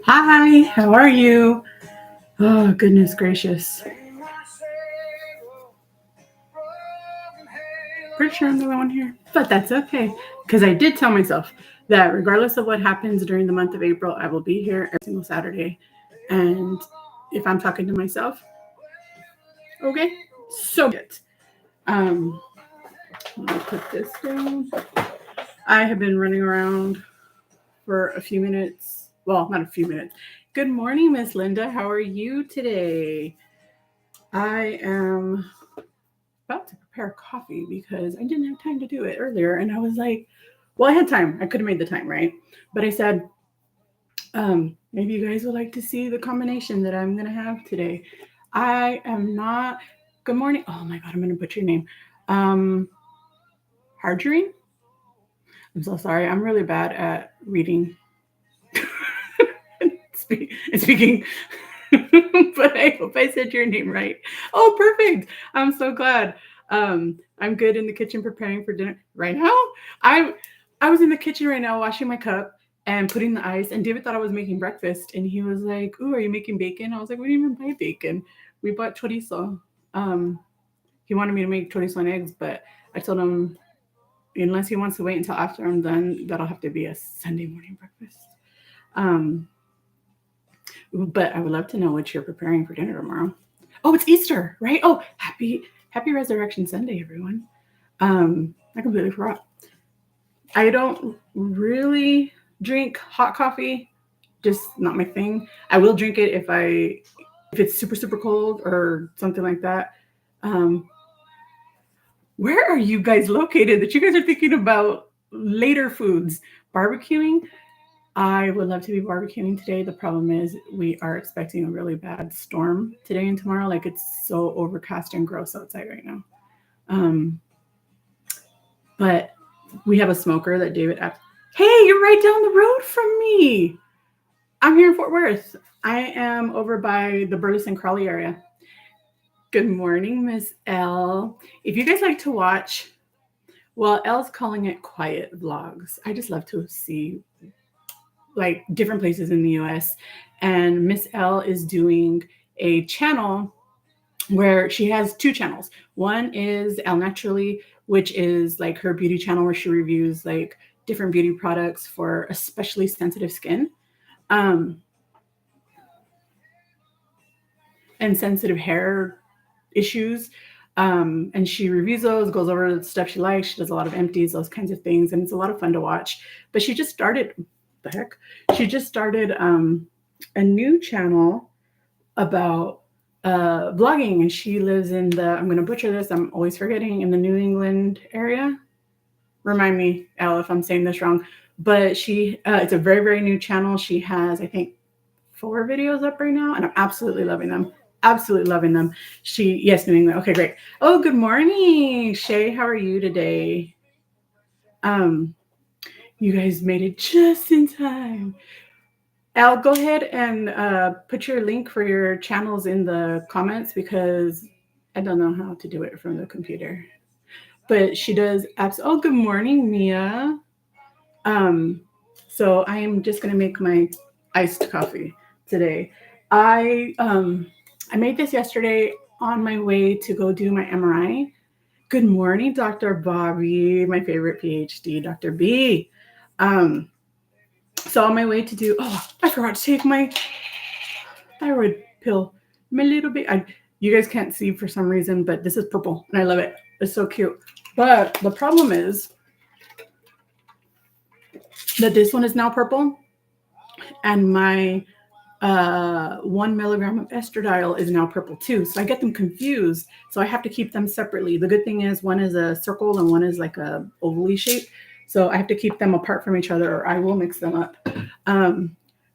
Hi, how are you? Oh, goodness gracious. Pretty sure I'm the only one here, but that's okay. Because I did tell myself that regardless of what happens during the month of April, I will be here every single Saturday. And if I'm talking to myself, okay, so be it. Um, let me put this down. I have been running around for a few minutes. Well, not a few minutes. Good morning, Miss Linda. How are you today? I am about to prepare coffee because I didn't have time to do it earlier. And I was like, well, I had time. I could have made the time, right? But I said, maybe you guys would like to see the combination that I'm going to have today. I am not, good morning. Oh my God, I'm going to butcher your name. Um, Hargerine? I'm so sorry. I'm really bad at reading and speaking. But I hope I said your name right. Oh, perfect. I'm so glad. I'm good in the kitchen preparing for dinner right now. I I was in the kitchen right now washing my cup and putting the ice. And David thought I was making breakfast, and he was like, "Ooh, are you making bacon?" I was like, "We didn't even buy bacon. We bought chorizo." Um, he wanted me to make chorizo and eggs, but I told him unless he wants to wait until after I'm done, that'll have to be a Sunday morning breakfast. Um, but I would love to know what you're preparing for dinner tomorrow. Oh, it's Easter, right? Oh, happy Resurrection Sunday, everyone. I completely forgot. I don't really drink hot coffee, just not my thing. I will drink it if it's super cold or something like that. Um, where are you guys located that you guys are thinking about later foods? Barbecuing? I would love to be barbecuing today. The problem is we are expecting a really bad storm today and tomorrow. Like it's so overcast and gross outside right now. Um, but we have a smoker that David asked. Hey, you're right down the road from me. I'm here in Fort Worth. I am over by the Burleson Crawley area. Good morning, Miss L. If you guys like to watch, well, L's calling it quiet vlogs. I just love to see like different places in the US. And Miss L is doing a channel where she has two channels. One is L Naturally, which is like her beauty channel where she reviews like different beauty products for especially sensitive skin. Um, and sensitive hair issues. And she reviews those, goes over the stuff she likes. She does a lot of empties, those kinds of things, and it's a lot of fun to watch. But she just started, the heck, she just started a new channel about vlogging, and she lives in the, I'm going to butcher this, I'm always forgetting, in the New England area. Remind me, Elle, if I'm saying this wrong. But it's a very new channel. She has, I think, 4 videos up right now, and I'm absolutely loving them. Absolutely loving them. Yes, New England. Okay, great. Oh, good morning, Shay. How are you today? Um, you guys made it just in time. Al, go ahead and put your link for your channels in the comments because I don't know how to do it from the computer. But she does apps. Oh, good morning, Mia. Um, so I am just gonna make my iced coffee today. I made this yesterday on my way to go do my MRI. Good morning, Dr. Bobby, my favorite PhD, Dr. B. Um, so on my way to do, oh, I forgot to take my thyroid pill. My little bit. You guys can't see for some reason, but this is purple, and I love it. It's so cute. But the problem is that this one is now purple, and my 1 milligram of estradiol is now purple too. So I get them confused. So I have to keep them separately. The good thing is one is a circle and one is like a ovally shape. So I have to keep them apart from each other or I will mix them up.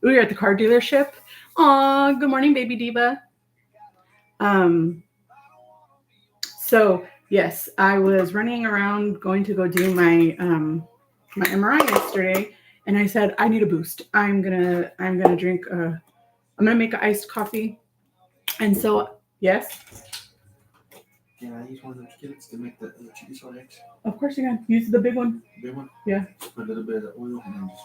We're at the car dealership. Aw, good morning, baby diva. Um, so yes, I was running around going to go do my MRI yesterday, and I said I need a boost. I'm gonna drink. I'm gonna make an iced coffee. And so yes. Can I use one of those kits to make the chili soy eggs? Of course you can use the big one. Big one? Yeah. Just put a little bit of oil and then just.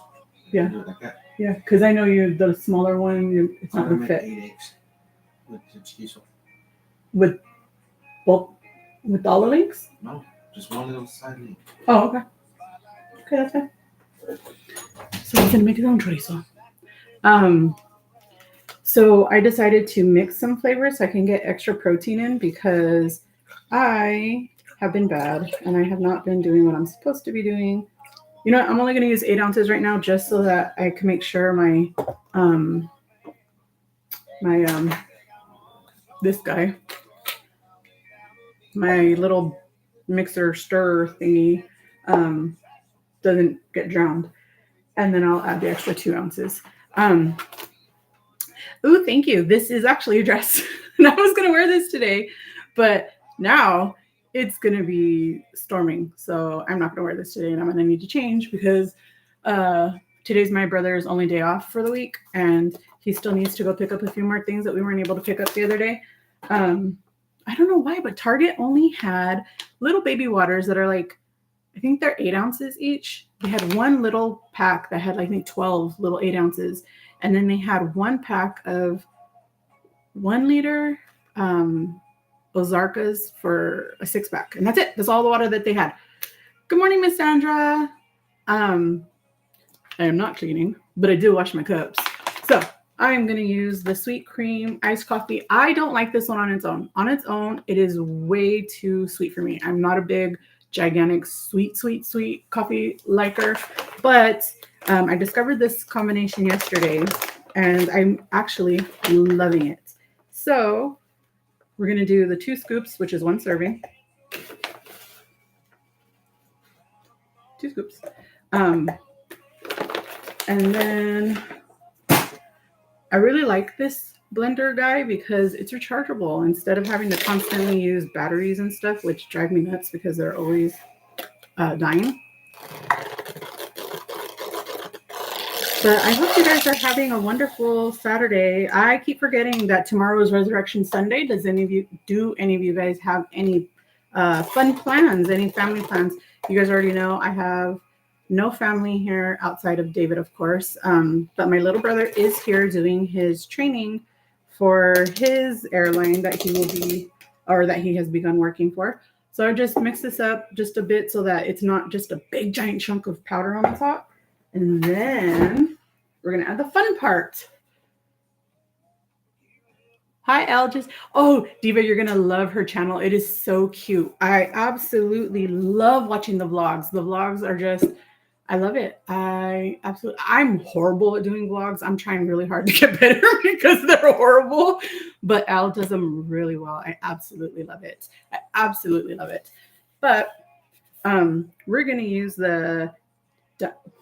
Yeah. Do it like that. Yeah, because I know you the smaller one. It's not I'm gonna gonna make fit 8 eggs with the chorizo. with both with all the links. No, just one little side link. Oh, okay. Okay, that's fine. So he's gonna make his own chorizo. So I decided to mix some flavors so I can get extra protein in because I have been bad and I have not been doing what I'm supposed to be doing. You know what? I'm only going to use 8 ounces right now just so that I can make sure um, this guy, my little mixer stir thingy, doesn't get drowned. And then I'll add the extra 2 ounces. Ooh, thank you. This is actually a dress. And I was going to wear this today, but now it's going to be storming. So I'm not going to wear this today and I'm going to need to change because today's my brother's only day off for the week. And he still needs to go pick up a few more things that we weren't able to pick up the other day. I don't know why, but Target only had little baby waters that are like, I think they're 8 ounces each. They had one little pack that had, I think, 12 little 8 ounces. And then they had one pack of 1 liter Ozarkas for a 6-pack. And that's it. That's all the water that they had. Good morning, Miss Sandra. I am not cleaning, but I do wash my cups. So I'm going to use the sweet cream iced coffee. I don't like this one on its own. On its own, it is way too sweet for me. I'm not a big, gigantic, sweet coffee liker. But I discovered this combination yesterday, and I'm actually loving it. So we're going to do the 2 scoops, which is 1 serving. 2 scoops. And then I really like this blender guy because it's rechargeable instead of having to constantly use batteries and stuff, which drive me nuts because they're always dying. But I hope you guys are having a wonderful Saturday. I keep forgetting that tomorrow is Resurrection Sunday. Do any of you guys have any fun plans, any family plans? You guys already know I have no family here outside of David, of course. But my little brother is here doing his training for his airline that he has begun working for. So I just mix this up just a bit so that it's not just a big giant chunk of powder on the top. And then we're going to add the fun part. Hi, Algis. Oh, Diva, you're going to love her channel. It is so cute. I absolutely love watching the vlogs. The vlogs are just, I love it. I'm horrible at doing vlogs. I'm trying really hard to get better because they're horrible. But Al does them really well. I absolutely love it. But we're going to use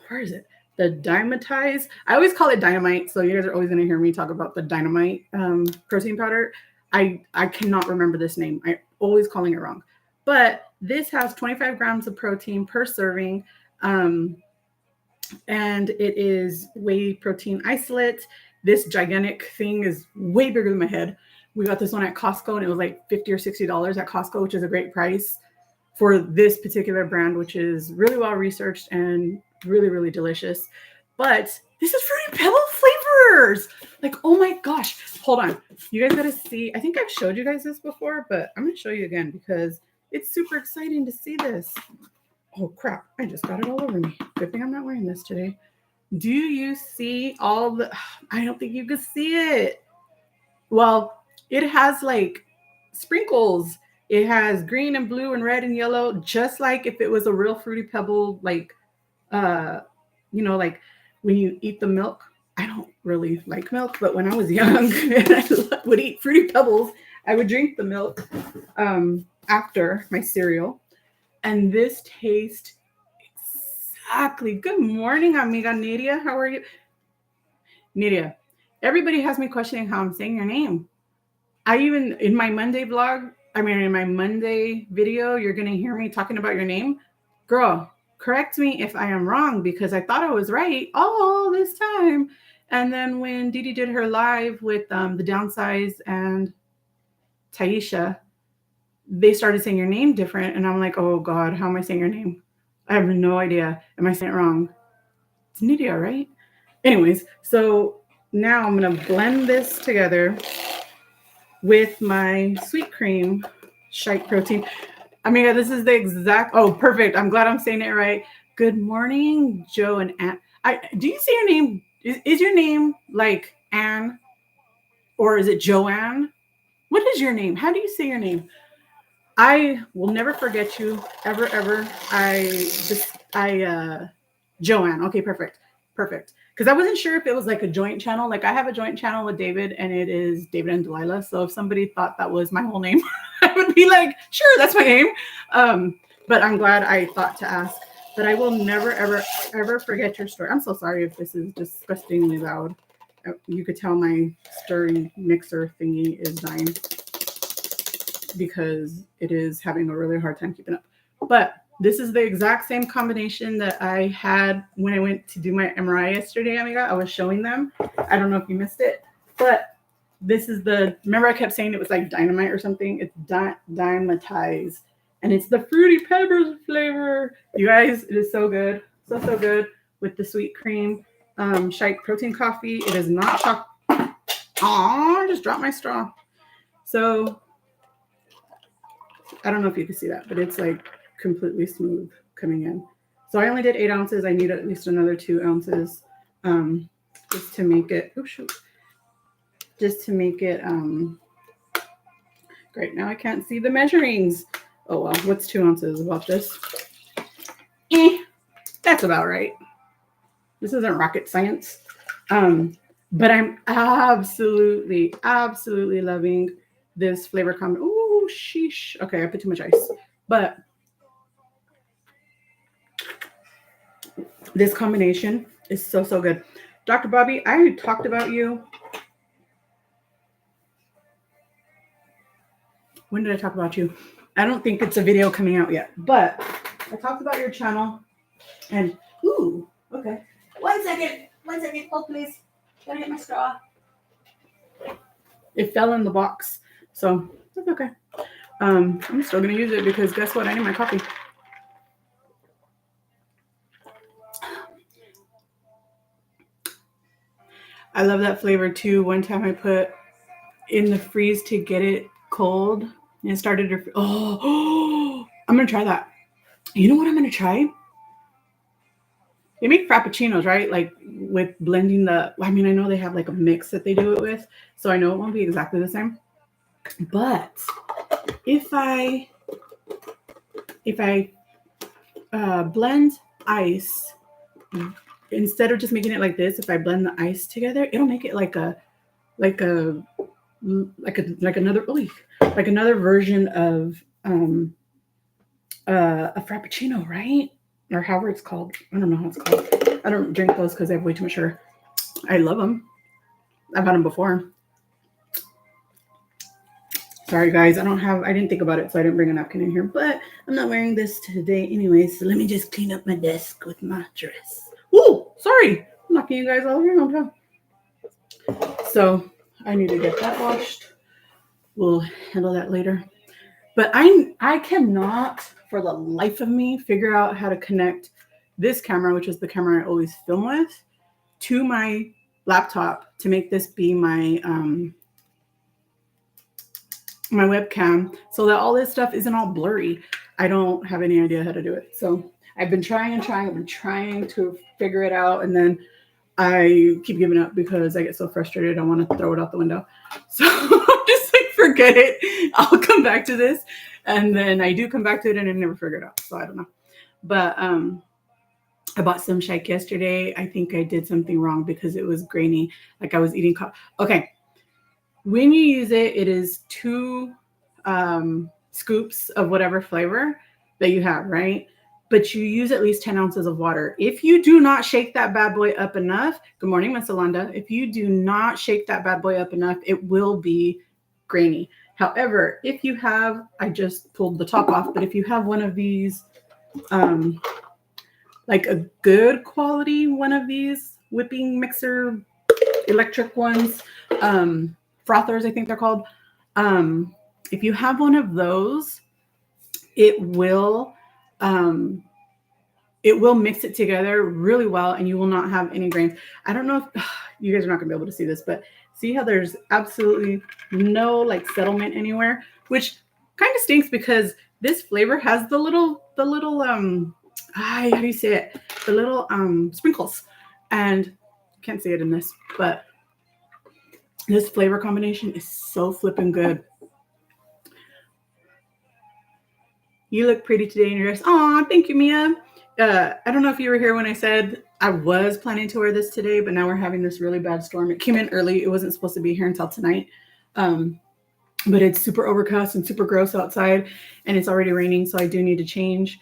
where is it? The Dymatize. I always call it Dynamite, so you guys are always going to hear me talk about the Dynamite protein powder. I cannot remember this name. I'm always calling it wrong. But this has 25 grams of protein per serving, and it is whey protein isolate. This gigantic thing is way bigger than my head. We got this one at Costco, and it was like $50 or $60 at Costco, which is a great price for this particular brand, which is really well researched and really, really delicious. But this is Fruity Pebble flavors. Like, oh my gosh. Hold on. You guys got to see. I think I've showed you guys this before, but I'm going to show you again because it's super exciting to see this. Oh, crap. I just got it all over me. Good thing I'm not wearing this today. Do you see all the... I don't think you can see it. Well, it has like sprinkles. It has green and blue and red and yellow, just like if it was a real Fruity Pebble, like, like when you eat the milk. I don't really like milk, but when I was young and I would eat Fruity Pebbles, I would drink the milk after my cereal. And this tastes exactly. Good morning, amiga Nidia. How are you? Nidia, everybody has me questioning how I'm saying your name. In my Monday in my Monday video, you're going to hear me talking about your name. Girl, correct me if I am wrong because I thought I was right all this time. And then when Didi did her live with the Downsize and Taisha, they started saying your name different. And I'm like, oh God, how am I saying your name? I have no idea. Am I saying it wrong? It's Nidia, right? Anyways, so now I'm going to blend this together with my sweet cream shake protein. I mean, this is the exact, oh, perfect. I'm glad I'm saying it right. Good morning, Joe and Ann. Do you say your name? Is your name like Ann or is it Joanne? What is your name? How do you say your name? I will never forget you ever, ever. Joanne. Okay, perfect. Because I wasn't sure if it was like a joint channel. Like I have a joint channel with David and it is David and Delilah. So if somebody thought that was my whole name, I would be like, sure, that's my name. But I'm glad I thought to ask. But I will never, ever, ever forget your story. I'm so sorry if this is disgustingly loud. You could tell my stirring mixer thingy is dying because it is having a really hard time keeping up. But this is the exact same combination that I had when I went to do my MRI yesterday, amiga. I was showing them. I don't know if you missed it, but this is remember I kept saying it was like dynamite or something? It's Dymatize. And it's the Fruity Peppers flavor. You guys, it is so good. So good with the sweet cream shake protein coffee. It is not chocolate. Aw, I just dropped my straw. So I don't know if you can see that, but it's like completely smooth coming in. So I only did 8 ounces. I need at least another 2 ounces just to make it, great. Now I can't see the measurings. Oh, well, what's 2 ounces about this? That's about right. This isn't rocket science. But I'm absolutely loving this flavor combo. Ooh, sheesh. Okay, I put too much ice. But this combination is so good. Dr. Bobby, I talked about you. When did I talk about you? I don't think it's a video coming out yet, but I talked about your channel and ooh, okay. 1 second. Hold please. Gotta get my straw. It fell in the box, so that's okay. I'm still gonna use it because guess what? I need my coffee. I love that flavor too. One time I put in the freeze to get it cold and it started to, I'm gonna try that. You know what I'm gonna try? They make frappuccinos, right? Like with blending I know they have like a mix that they do it with, so I know it won't be exactly the same. But if I blend ice, instead of just making it like this, if I blend the ice together, it'll make it like another version of a frappuccino, right? Or however it's called. I don't know how it's called. I don't drink those because I have way too much sugar. I love them. I've had them before. Sorry guys, I didn't think about it, so I didn't bring a napkin in here, but I'm not wearing this today anyway, so let me just clean up my desk with my dress. Ooh, sorry. I'm knocking you guys all over your hometown. So I need to get that washed. We'll handle that later. But I cannot, for the life of me, figure out how to connect this camera, which is the camera I always film with, to my laptop to make this be my my webcam so that all this stuff isn't all blurry. I don't have any idea how to do it. So I've been trying. I've been trying to figure it out. And then I keep giving up because I get so frustrated. I want to throw it out the window. So I'm just like, forget it. I'll come back to this. And then I do come back to it and I never figure it out. So I don't know. But I bought some shake yesterday. I think I did something wrong because it was grainy. Like I was eating okay. When you use it, it is 2 scoops of whatever flavor that you have, right? But you use at least 10 ounces of water. If you do not shake that bad boy up enough, good morning, Miss Alonda. If you do not shake that bad boy up enough, it will be grainy. However, if you have, I just pulled the top off, but if you have one of these, like a good quality one of these whipping mixer electric ones, frothers, I think they're called. If you have one of those, it will it will mix it together really well, and you will not have any grains. I don't know if you guys are not gonna be able to see this, but see how there's absolutely no like settlement anywhere, which kind of stinks because this flavor has the little how do you say it? The little sprinkles, and can't see it in this, but this flavor combination is so flipping good. You look pretty today in your dress. Aw, thank you, Mia. I don't know if you were here when I said I was planning to wear this today, but now we're having this really bad storm. It came in early. It wasn't supposed to be here until tonight. But it's super overcast and super gross outside, and it's already raining, so I do need to change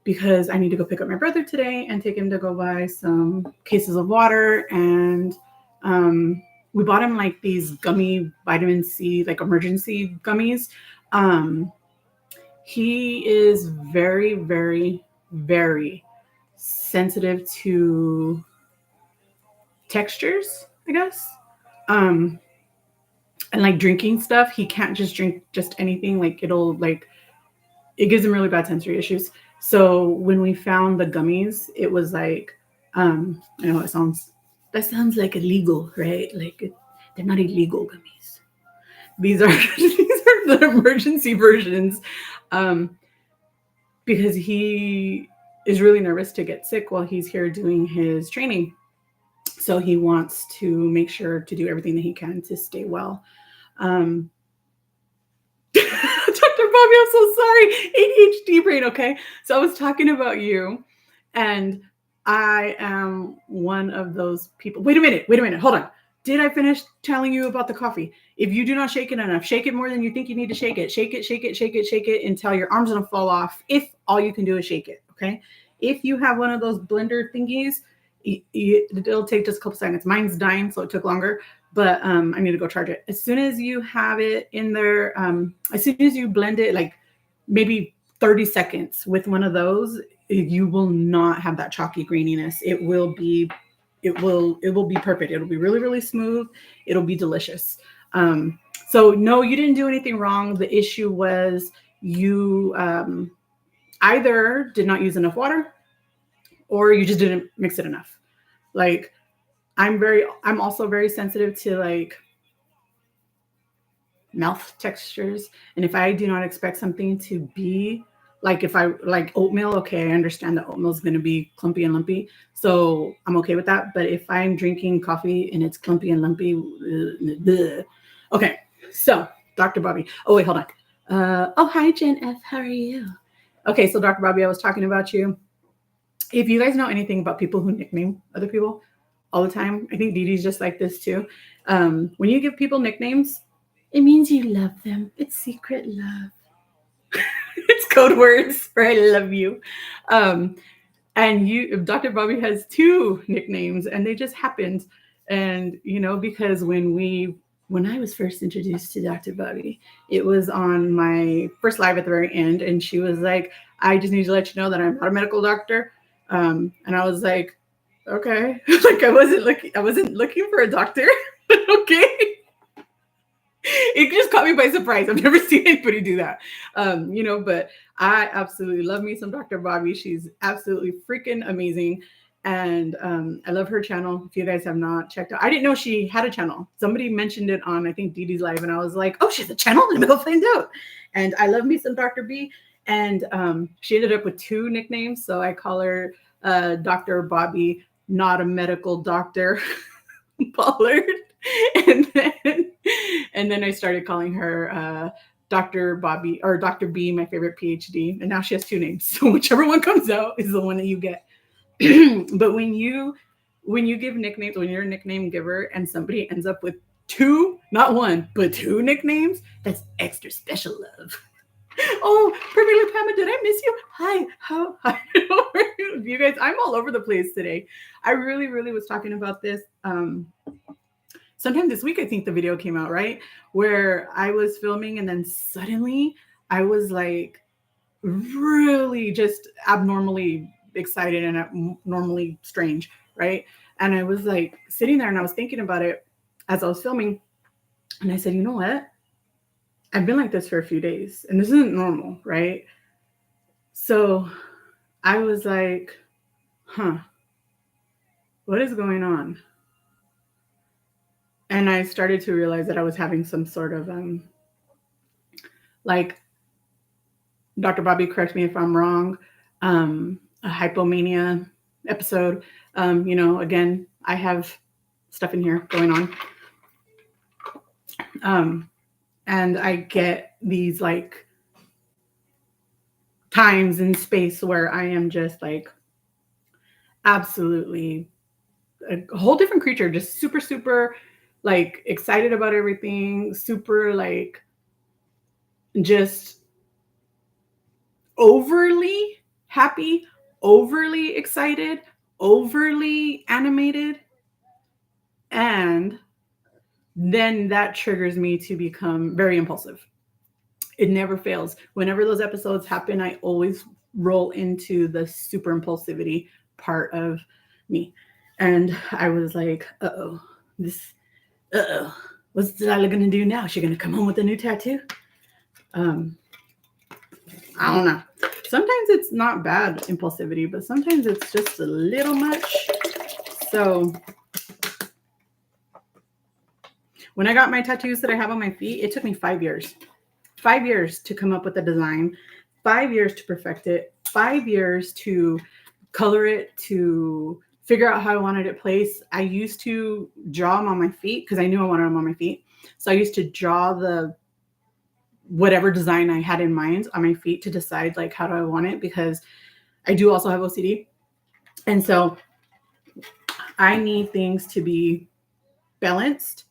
because I need to go pick up my brother today and take him to go buy some cases of water. And we bought him like these gummy vitamin C, like emergency gummies. He is very, very, very sensitive to textures, I guess. And like drinking stuff, he can't just drink just anything. Like it gives him really bad sensory issues. So when we found the gummies, it was like, I know that sounds like illegal, right? Like they're not illegal gummies. These are the emergency versions, because he is really nervous to get sick while he's here doing his training. So he wants to make sure to do everything that he can to stay well. Dr. Bobby, I'm so sorry. ADHD brain, okay? So I was talking about you, and I am one of those people. Wait a minute. Hold on. Did I finish telling you about the coffee? If you do not shake it enough, shake it more than you think you need to shake it. Shake it until your arm's gonna fall off. If all you can do is shake it, okay? If you have one of those blender thingies, it'll take just a couple seconds. Mine's dying, so it took longer, but I need to go charge it. As soon as you have it in there, as soon as you blend it, like maybe 30 seconds with one of those, you will not have that chalky graininess. It will be perfect. It'll be really, really smooth. It'll be delicious. So no, you didn't do anything wrong. The issue was you either did not use enough water or you just didn't mix it enough. Like I'm also very sensitive to like mouth textures. And if I do not expect something to be like, if I like oatmeal, okay, I understand that oatmeal is going to be clumpy and lumpy. So I'm okay with that. But if I'm drinking coffee and it's clumpy and lumpy, okay. So Dr. Bobby. Oh, wait, hold on. Oh, hi, Jen F. How are you? Okay, so Dr. Bobby, I was talking about you. If you guys know anything about people who nickname other people all the time, I think Dee Dee's just like this too. When you give people nicknames, it means you love them. It's secret love. It's code words for I love you. And Dr. Bobby has 2 nicknames, and they just happened. And, because when I was first introduced to Dr. Bobby, it was on my first live at the very end. And she was like, I just need to let you know that I'm not a medical doctor. And I was like, okay. Like I wasn't looking for a doctor. Okay. It just caught me by surprise. I've never seen anybody do that. But I absolutely love me some Dr. Bobby. She's absolutely freaking amazing. And I love her channel. If you guys have not checked out, I didn't know she had a channel. Somebody mentioned it on, I think, Dee Dee's live. And I was like, oh, she has a channel? Let me go find out. And I love me some Dr. B. And she ended up with 2 nicknames. So I call her Dr. Bobby, not a medical doctor, Pollard. And then I started calling her Dr. Bobby or Dr. B, my favorite PhD. And now she has 2 names. So whichever one comes out is the one that you get. But when you give nicknames, when you're a nickname giver and somebody ends up with 2, not 1, but 2 nicknames, that's extra special love. Oh, Perfectly Pamela, did I miss you? Hi, how are you guys? I'm all over the place today. I really, really was talking about this. Sometime this week, I think the video came out, right? Where I was filming and then suddenly I was like really just abnormally excited and abnormally strange, right? And I was like sitting there and I was thinking about it as I was filming. And I said, you know what? I've been like this for a few days and this isn't normal, right? So I was like, what is going on? And I started to realize that I was having some sort of like, Dr. Bobby, correct me if I'm wrong, a hypomania episode. Again, I have stuff in here going on. And I get these like times in space where I am just like absolutely a whole different creature, just super, super like excited about everything, super like just overly happy, overly excited, overly animated. And then that triggers me to become very impulsive. It never fails. Whenever those episodes happen, I always roll into the super impulsivity part of me. And I was like, what's Delilah gonna do now? Is she gonna come home with a new tattoo? I don't know. Sometimes it's not bad impulsivity, but sometimes it's just a little much. So when I got my tattoos that I have on my feet, it took me 5 years. 5 years to come up with a design, 5 years to perfect it, 5 years to color it, to figure out how I wanted it placed. I used to draw them on my feet because I knew I wanted them on my feet. So I used to draw the whatever design I had in mind on my feet to decide like how do I want it, because I do also have OCD. And so I need things to be balanced.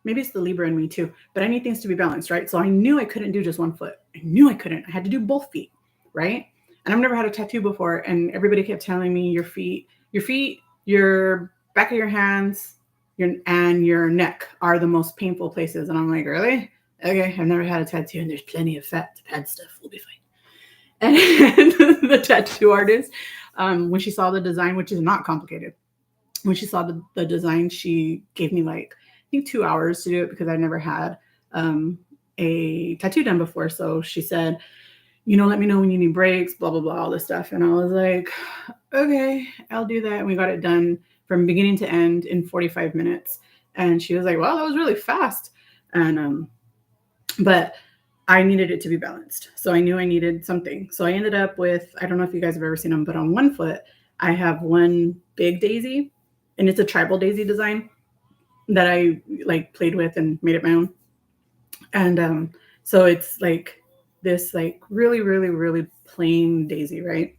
Maybe it's the Libra in me too, but I need things to be balanced, right? So I knew I couldn't do just one foot. I knew I couldn't. I had to do both feet, right? And I've never had a tattoo before. And everybody kept telling me your feet, your back of your hands, and your neck are the most painful places. And I'm like, really? Okay, I've never had a tattoo, and there's plenty of fat to pad stuff. We'll be fine. And the tattoo artist, when she saw the design, which is not complicated, when she saw the design, she gave me like, I think 2 hours to do it because I never had a tattoo done before. So she said, let me know when you need breaks, blah, blah, blah, all this stuff. And I was like, okay, I'll do that. And we got it done from beginning to end in 45 minutes. And she was like, well, that was really fast. And, but I needed it to be balanced. So I knew I needed something. So I ended up with, I don't know if you guys have ever seen them, but on one foot, I have one big daisy, and it's a tribal daisy design that I like played with and made it my own. And so it's like this like really, really, really plain daisy, right?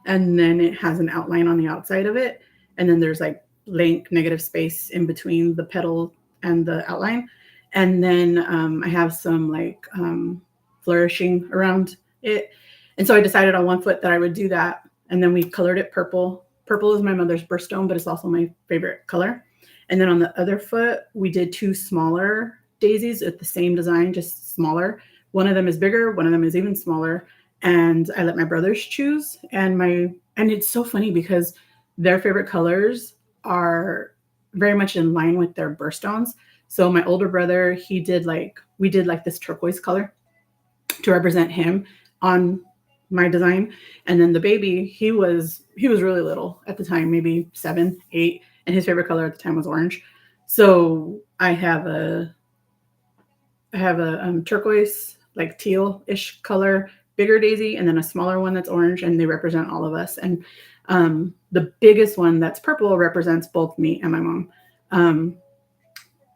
And then it has an outline on the outside of it. And then there's like blank negative space in between the petal and the outline. And then I have some like flourishing around it. And so I decided on one foot that I would do that. And then we colored it purple. Purple is my mother's birthstone, but it's also my favorite color. And then on the other foot, we did 2 smaller daisies with the same design, just smaller. One of them is bigger, one of them is even smaller. And I let my brothers choose. And it's so funny because their favorite colors are very much in line with their birthstones. So my older brother, we did like this turquoise color to represent him on my design. And then the baby, he was really little at the time, maybe 7, 8. And his favorite color at the time was orange. So I have a turquoise, like teal-ish color, bigger daisy, and then a smaller one that's orange, and they represent all of us. And the biggest one that's purple represents both me and my mom.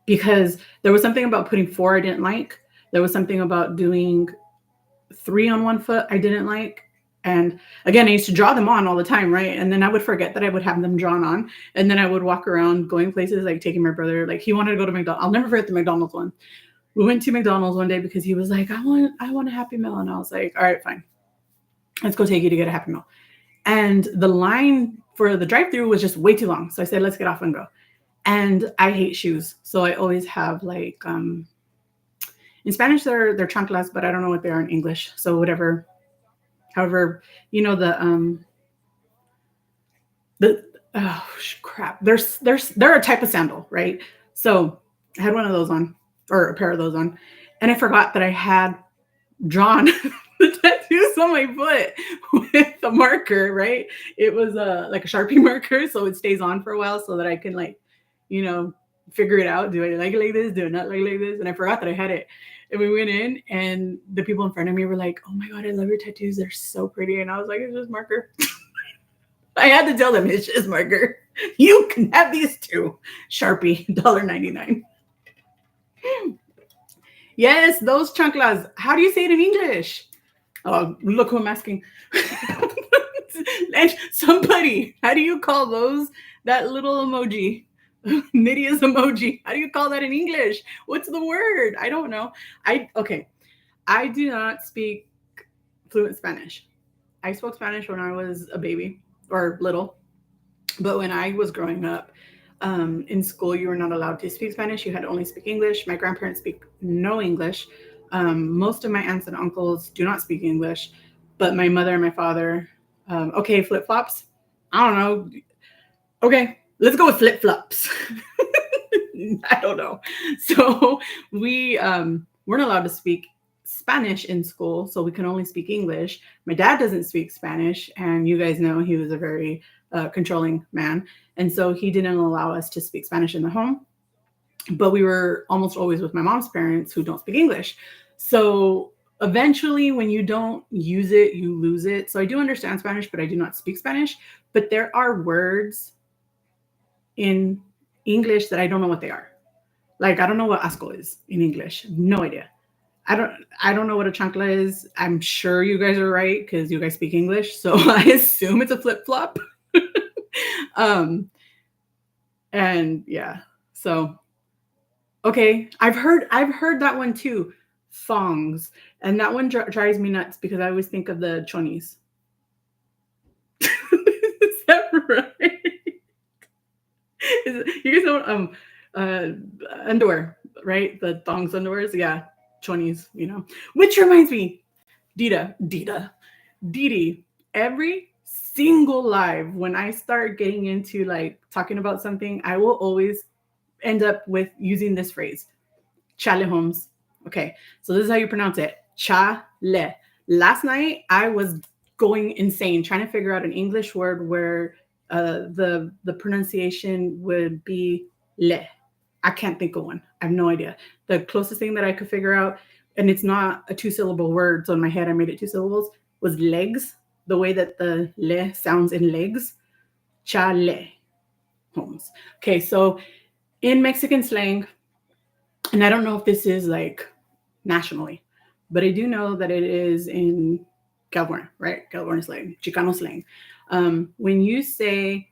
Because there was something about putting 4 I didn't like. There was something about doing 3 on one foot I didn't like. And again, I used to draw them on all the time, right? And then I would forget that I would have them drawn on. And then I would walk around going places, like taking my brother, like he wanted to go to McDonald's. I'll never forget the McDonald's one. We went to McDonald's one day because he was like, I want a Happy Meal. And I was like, all right, fine. Let's go take you to get a Happy Meal. And the line for the drive-thru was just way too long. So I said, let's get off and go. And I hate shoes. So I always have like, in Spanish, they're chanclas, but I don't know what they are in English. So whatever. However, oh crap. They're a type of sandal, right? So I had one of those on, or a pair of those on, and I forgot that I had drawn the tattoos on my foot with a marker, right? It was like a Sharpie marker, so it stays on for a while so that I can like, you know, figure it out. Do I like it like this? Do I not like this? And I forgot that I had it. And we went in, and the people in front of me were like, "Oh my god, I love your tattoos. They're so pretty." And I was like, "It's just marker." I had to tell them it's just marker. You can have these too. Sharpie, $1.99. Yes, those chanclas. How do you say it in English? Oh, look who I'm asking. And somebody, how do you call those? That little emoji, Nydia's emoji. How do you call that in English? What's the word? I don't know. Okay. I do not speak fluent Spanish. I spoke Spanish when I was a baby or little, but when I was growing up, in school, you were not allowed to speak Spanish. You had to only speak English. My grandparents speak no English. Most of my aunts and uncles do not speak English, but my mother and my father, okay, flip flops. I don't know. Okay, let's go with flip flops. I don't know. So we weren't allowed to speak Spanish in school, so we can only speak English. My dad doesn't speak Spanish, and you guys know he was a very controlling man. And so he didn't allow us to speak Spanish in the home. But we were almost always with my mom's parents who don't speak English. So eventually, when you don't use it, you lose it. So I do understand Spanish, but I do not speak Spanish. But there are words in English that I don't know what they are. Like, I don't know what asco is in English. No idea. I don't know what a chancla is. I'm sure you guys are right because you guys speak English. So I assume it's a flip flop. And yeah. So okay, I've heard that one too. Thongs. And that one drives me nuts because I always think of the chonis. Is that right? You guys know underwear, right? The thongs underwears. Yeah. Chonis, you know. Which reminds me, Didi, every single live when I start getting into like talking about something, I will always end up with using this phrase, chale Holmes. Okay, so this is how you pronounce it, chale. Last night I was going insane trying to figure out an English word where the pronunciation would be le. I can't think of one. I have no idea. The closest thing that I could figure out, and it's not a 2-syllable word, so in my head I made it 2 syllables, was legs. The way that the le sounds in legs. Chale Holmes. Okay, so in Mexican slang, and I don't know if this is like nationally, but I do know that it is in California, right? California slang, Chicano slang. When you say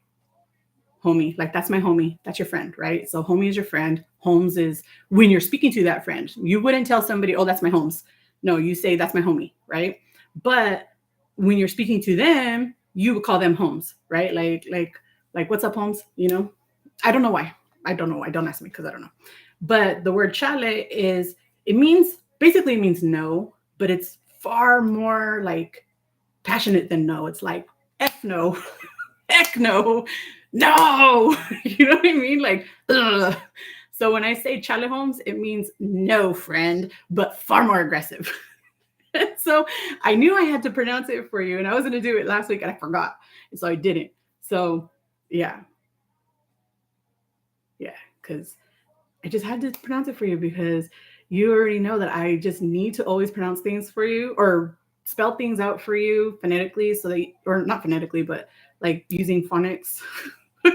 homie, like that's my homie, that's your friend, right? So homie is your friend. Holmes is when you're speaking to that friend. You wouldn't tell somebody, oh, that's my Holmes. No, you say that's my homie, right? But when you're speaking to them, you would call them Holmes, right? Like what's up, Holmes? You know, I don't know why. Don't ask me because I don't know. But the word chale it means no, but it's far more like passionate than no. It's like F no, heck no, no. You know what I mean? Like, ugh. So when I say chale Holmes, it means no, friend, but far more aggressive. So I knew I had to pronounce it for you, and I was going to do it last week, and I forgot, and so I didn't. So yeah, because I just had to pronounce it for you because you already know that I just need to always pronounce things for you or spell things out for you phonetically, so that, or not phonetically, but like using phonics.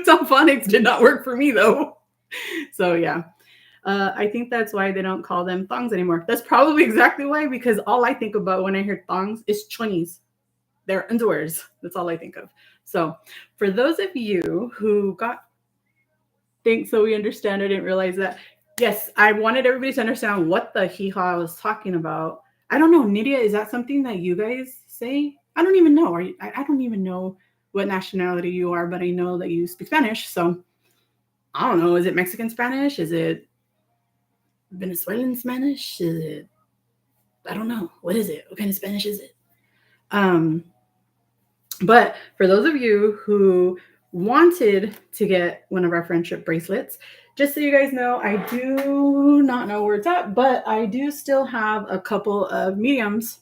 Some phonics did not work for me though. So yeah. I think that's why they don't call them thongs anymore. That's probably exactly why, because all I think about when I hear thongs is chonis. They're underwears. That's all I think of. So for those of you who think so we understand, I didn't realize that. Yes, I wanted everybody to understand what the hee-haw I was talking about. I don't know, Nydia, is that something that you guys say? I don't even know. I don't even know what nationality you are, but I know that you speak Spanish. So I don't know. Is it Mexican Spanish? Is it Venezuelan Spanish? Is it, I don't know. What is it? What kind of Spanish is it? But for those of you who wanted to get one of our friendship bracelets, just so you guys know, I do not know where it's at, but I do still have a couple of mediums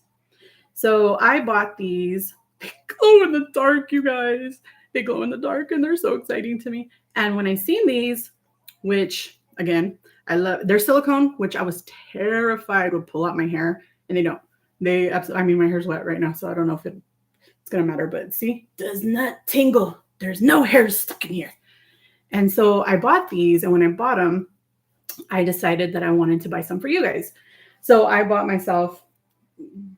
So I bought these. They glow in the dark, you guys. They glow in the dark and they're so exciting to me. And when I seen these, which again, I love, they're silicone, which I was terrified would pull out my hair, and they don't. They absolutely, I mean, my hair's wet right now, so I don't know if it's gonna matter, but see, does not tingle. There's no hair stuck in here. And so I bought these, and when I bought them, I decided that I wanted to buy some for you guys. So I bought myself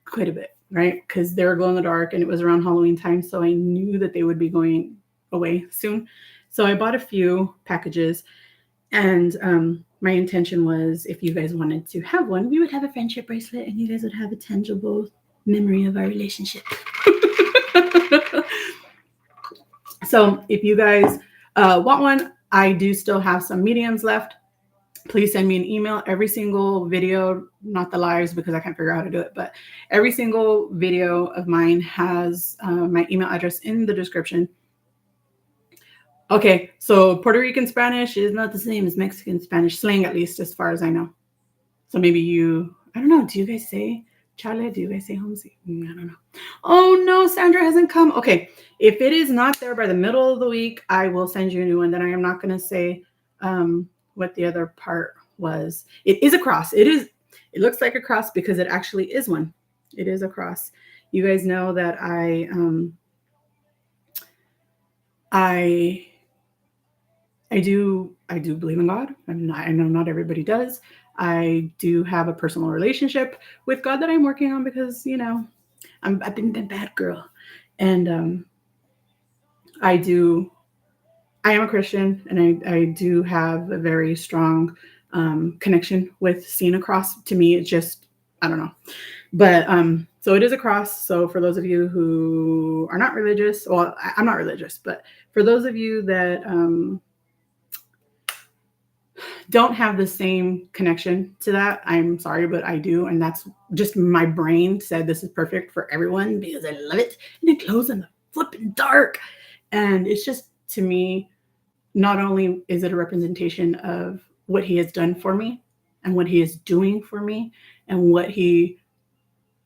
quite a bit, right? Because they were glow in the dark and it was around Halloween time. So I knew that they would be going away soon. So I bought a few packages, and my intention was if you guys wanted to have one, we would have a friendship bracelet and you guys would have a tangible memory of our relationship. So if you guys want one, I do still have some mediums left. Please send me an email. Every single video, not the lives because I can't figure out how to do it, but every single video of mine has my email address in the description. Okay, so Puerto Rican Spanish is not the same as Mexican Spanish, slang at least, as far as I know. So maybe you, I don't know, do you guys say chale? Do you guys say homesick? I don't know. Oh no, Sandra hasn't come. Okay, if it is not there by the middle of the week, I will send you a new one. Then I am not going to say what the other part was. It is a cross. It looks like a cross because it actually is one. It is a cross. You guys know that I do believe in God. I know not everybody does. I do have a personal relationship with God that I'm working on because, you know, I've been a bad girl. And I am a Christian, and I do have a very strong connection with seeing a cross. To me, it's just, I don't know. But so it is a cross. So for those of you who are not religious, well, I'm not religious, but for those of you that don't have the same connection to that, I'm sorry, but I do. And that's just my brain said this is perfect for everyone because I love it. And it glows in the flipping dark. And it's just, to me, not only is it a representation of what he has done for me and what he is doing for me and what he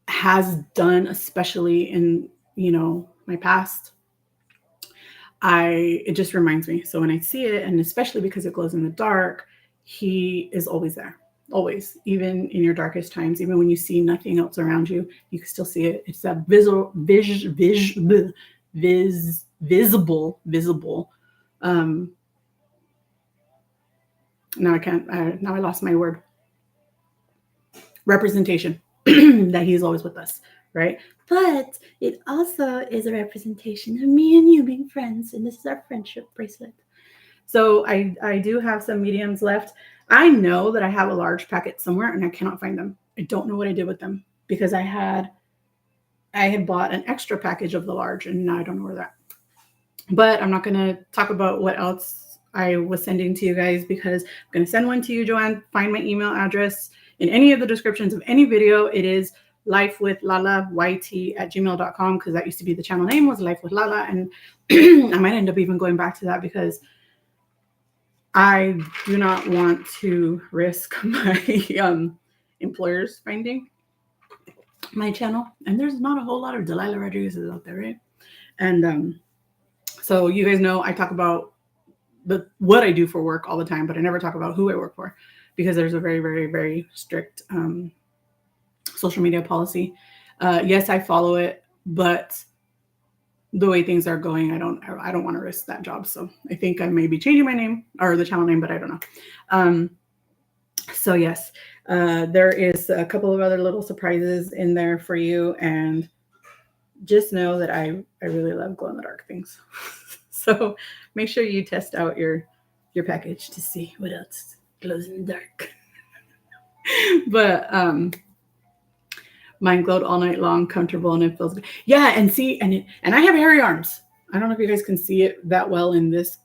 has done, especially in, you know, my past, it just reminds me. So when I see it, and especially because it glows in the dark, he is always there, always, even in your darkest times, even when you see nothing else around you, you can still see it. It's that visible. Now I lost my word. Representation that he's always with us, right? But it also is a representation of me and you being friends, and this is our friendship bracelet. So I do have some mediums left. I know that I have a large packet somewhere and I cannot find them. I don't know what I did with them because I had bought an extra package of the large and now I don't know where that. But I'm not going to talk about what else I was sending to you guys because I'm going to send one to you, Joanne. Find my email address in any of the descriptions of any video. It is lifewithlalayt@gmail.com because that used to be the channel name, was Life with Lala. And I might end up even going back to that because I do not want to risk my employers finding my channel. And there's not a whole lot of Delilah Rodriguez's out there, right? And so you guys know I talk about what I do for work all the time, but I never talk about who I work for because there's a very, very, very strict social media policy. Yes, I follow it, but the way things are going, I don't want to risk that job. So I think I may be changing my name or the channel name, but I don't know. So yes, there is a couple of other little surprises in there for you. And just know that I really love glow in the dark things. So make sure you test out your package to see what else glows in the dark. But mine glowed all night long, comfortable, and it feels good. Yeah, and see, and I have hairy arms. I don't know if you guys can see it that well in this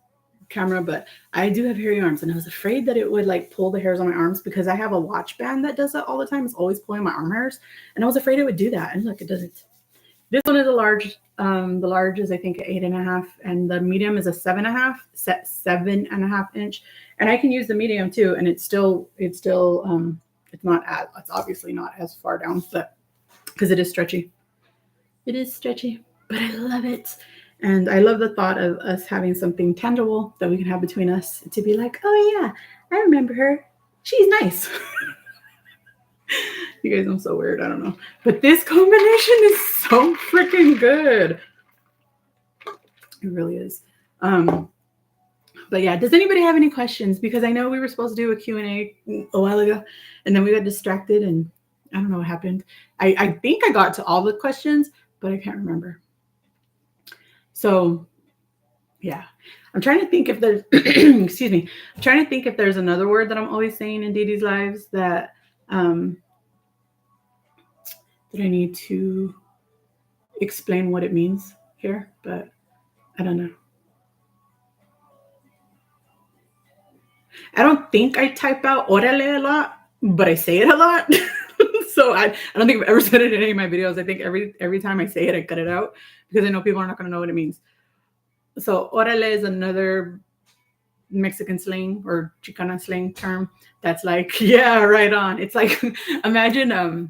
camera, but I do have hairy arms, and I was afraid that it would like pull the hairs on my arms because I have a watch band that does that all the time. It's always pulling my arm hairs, and I was afraid it would do that. And look, it doesn't. This one is a large. The large is I think 8.5, and the medium is a 7.5 inch. And I can use the medium too, and it's obviously not as far down, but because it is stretchy. It is stretchy, but I love it. And I love the thought of us having something tangible that we can have between us to be like, oh, yeah, I remember her. She's nice. You guys, I'm so weird. I don't know. But this combination is so freaking good. It really is. But yeah, does anybody have any questions? Because I know we were supposed to do a Q&A a while ago, and then we got distracted, and I don't know what happened. I think I got to all the questions, but I can't remember. So yeah, I'm trying to think if there's, excuse me, I'm trying to think if there's another word that I'm always saying in Didi's lives that that I need to explain what it means here, but I don't know. I don't think I type out orale a lot, but I say it a lot. So I don't think I've ever said it in any of my videos. I think every time I say it, I cut it out because I know people are not going to know what it means. So orale is another Mexican slang or Chicana slang term that's like, yeah, right on. It's like, imagine a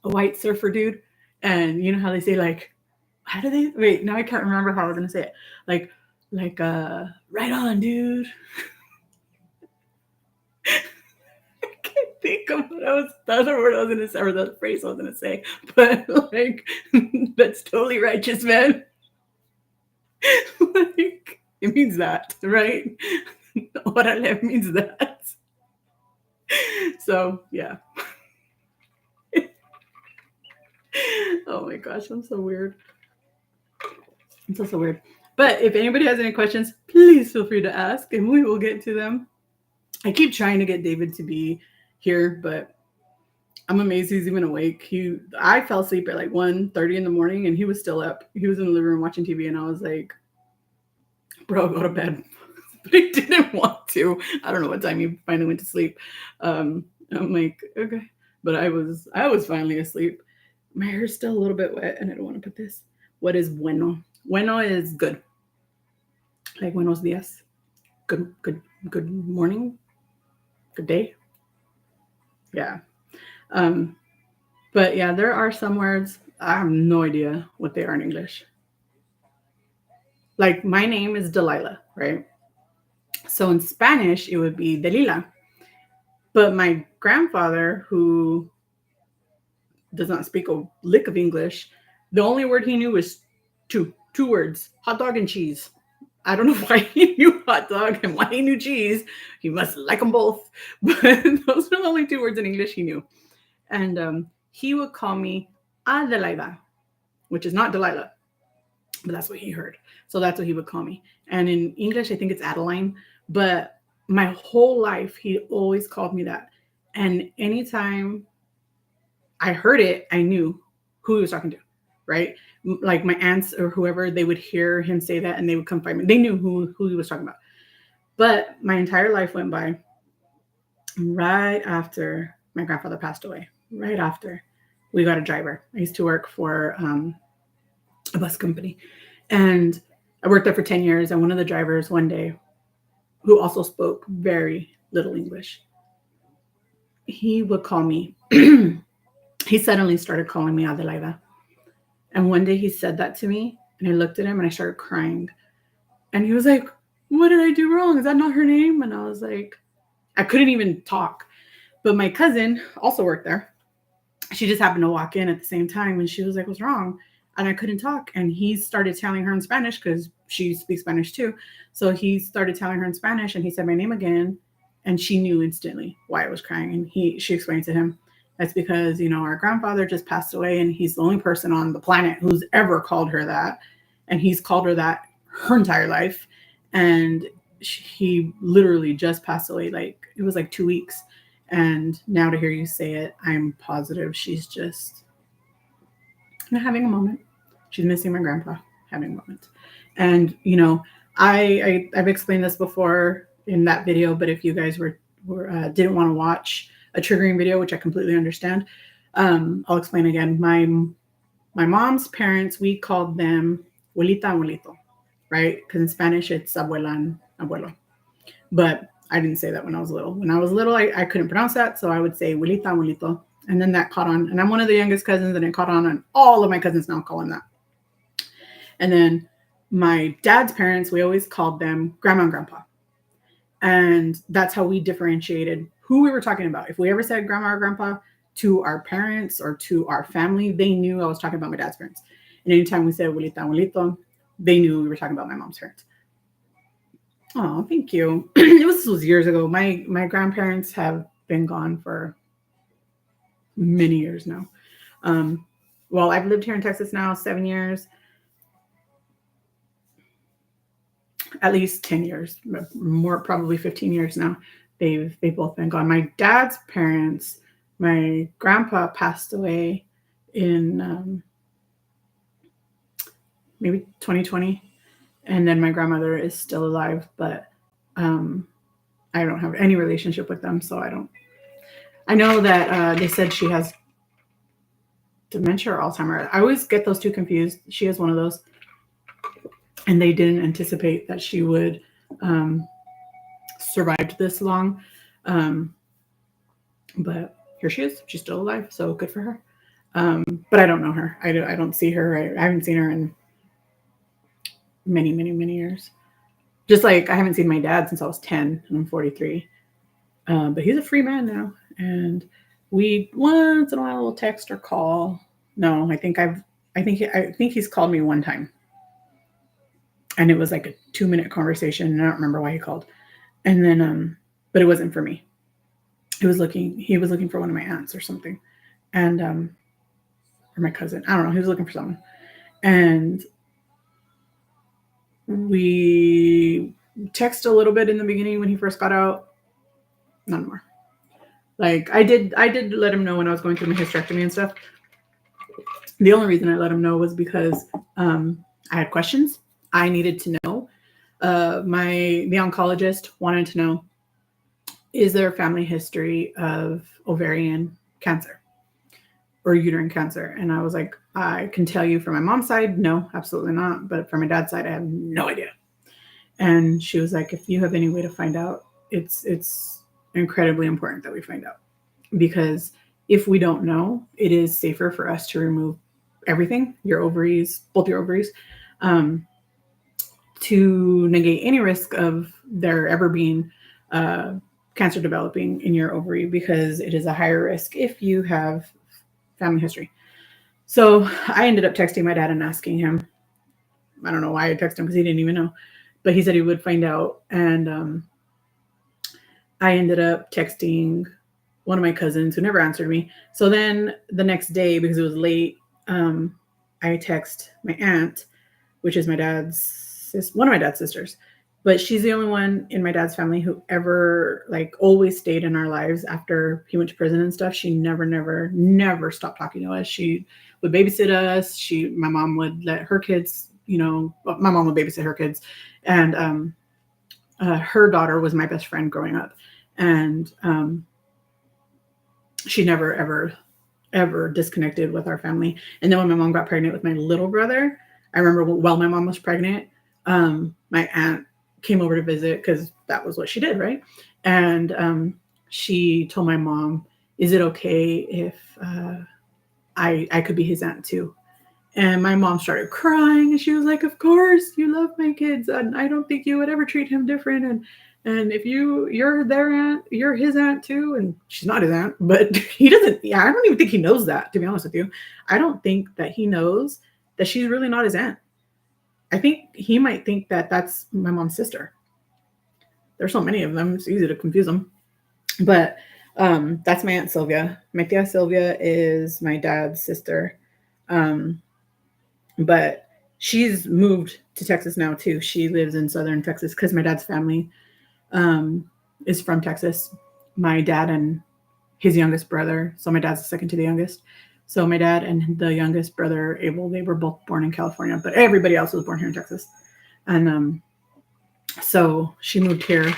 white surfer dude, and you know how they say like, how do they, wait, now I can't remember how I was going to say it. Like, right on, dude. I can't think of what the other word I was going to say, or the phrase I was going to say, but like, that's totally righteous, man. Like, it means that, right? Orale means that. So, yeah. Oh my gosh, I'm so weird. I'm so weird. But if anybody has any questions, please feel free to ask and we will get to them. I keep trying to get David to be here, but I'm amazed he's even awake. I fell asleep at like 1:30 in the morning and he was still up. He was in the living room watching TV and I was like, bro, go to bed. But he didn't want to. I don't know what time he finally went to sleep. I'm like, okay. But I was finally asleep. My hair's still a little bit wet and I don't want to put this. What is bueno? Bueno is good. Like buenos dias. Good morning. Good day. Yeah. But yeah, there are some words I have no idea what they are in English. Like my name is Delilah, right? So in Spanish, it would be Delila. But my grandfather, who does not speak a lick of English, the only word he knew was two words: hot dog and cheese. I don't know why he knew hot dog and why he knew cheese. He must like them both. But those are the only two words in English he knew. And he would call me Adelaida, which is not Delilah, but that's what he heard. So that's what he would call me. And in English, I think it's Adeline. But my whole life, he always called me that. And anytime I heard it, I knew who he was talking to, right? Like my aunts or whoever, they would hear him say that and they would come find me. They knew who he was talking about. But my entire life went by right after my grandfather passed away. Right after we got a driver. I used to work for a bus company. And I worked there for 10 years. And one of the drivers one day, who also spoke very little English, he would call me. He suddenly started calling me Adelaida. And one day he said that to me, and I looked at him and I started crying. And he was like, what did I do wrong? Is that not her name? And I was like, I couldn't even talk. But my cousin also worked there. She just happened to walk in at the same time, and she was like, what's wrong? And I couldn't talk. And he started telling her in Spanish because she speaks Spanish too. So he started telling her in Spanish, and he said my name again. And she knew instantly why I was crying. And she explained to him, that's because, our grandfather just passed away, and he's the only person on the planet who's ever called her that. And he's called her that her entire life. And he literally just passed away. Like, it was like 2 weeks. And now to hear you say it, I'm positive she's just having a moment. She's missing my grandpa, having a moment. And, I've explained this before in that video, but if you guys didn't want to watch a triggering video, which I completely understand, I'll explain again. My mom's parents, we called them abuelita, abuelito, right? Because in Spanish, it's abuela and abuelo. But I didn't say that when I was little. When I was little, I couldn't pronounce that. So I would say abuelita, abuelito. And then that caught on. And I'm one of the youngest cousins, and it caught on, and all of my cousins now call him that. And then my dad's parents, we always called them grandma and grandpa. And that's how we differentiated who we were talking about. If we ever said grandma or grandpa to our parents or to our family, they knew I was talking about my dad's parents. And anytime we said abuelita, abuelito, they knew we were talking about my mom's parents. Oh, thank you. This was years ago. My grandparents have been gone for many years now. Well, I've lived here in Texas now 7 years, at least 10 years, more probably 15 years now. They've both been gone. My dad's parents, my grandpa passed away in maybe 2020, and then my grandmother is still alive, but I don't have any relationship with them, so I don't. I know that they said she has dementia or Alzheimer's. I always get those two confused. She has one of those, and they didn't anticipate that she would survive this long. But here she is. She's still alive, so good for her. But I don't know her. I don't see her. I haven't seen her in many, many, many years. Just like I haven't seen my dad since I was 10, and I'm 43. But he's a free man now, and we once in a while will text or call. No, I think he's called me one time, and it was like a 2-minute conversation. And I don't remember why he called. And then, but it wasn't for me. He was looking for one of my aunts or something, and or my cousin. I don't know. He was looking for someone, and we texted a little bit in the beginning when he first got out. None more. Like I did let him know when I was going through my hysterectomy and stuff. The only reason I let him know was because I had questions. I needed to know. The oncologist wanted to know, is there a family history of ovarian cancer or uterine cancer? And I was like, I can tell you from my mom's side, no, absolutely not. But from my dad's side, I have no idea. And she was like, if you have any way to find out, it's incredibly important that we find out, because if we don't know, it is safer for us to remove everything, your ovaries, both your ovaries, to negate any risk of there ever being cancer developing in your ovary, because it is a higher risk if you have family history. So I ended up texting my dad and asking him. I don't know why I texted him, because he didn't even know, but he said he would find out. And I ended up texting one of my cousins who never answered me. So then the next day, because it was late, I text my aunt, which is one of my dad's sisters, but she's the only one in my dad's family who ever always stayed in our lives after he went to prison and stuff. She never stopped talking to us. She would babysit us. My mom would let her kids, my mom would babysit her kids. And her daughter was my best friend growing up. And she never, ever disconnected with our family. And then when my mom got pregnant with my little brother, I remember while my mom was pregnant, my aunt came over to visit, because that was what she did, right? And she told my mom, is it okay if I could be his aunt too? And my mom started crying, and she was like, of course, you love my kids, and I don't think you would ever treat him different. And if you're their aunt, you're his aunt too. And she's not his aunt, but he doesn't. Yeah, I don't even think he knows that, to be honest with you. I don't think that he knows that she's really not his aunt. I think he might think that that's my mom's sister. There's so many of them, it's easy to confuse them. But that's my Aunt Sylvia. My tia Sylvia is my dad's sister. But she's moved to Texas now too. She lives in southern Texas because my dad's family is from Texas. My dad and his youngest brother. So my dad's the second to the youngest. So my dad and the youngest brother, Abel, they were both born in California, but everybody else was born here in Texas. And so she moved here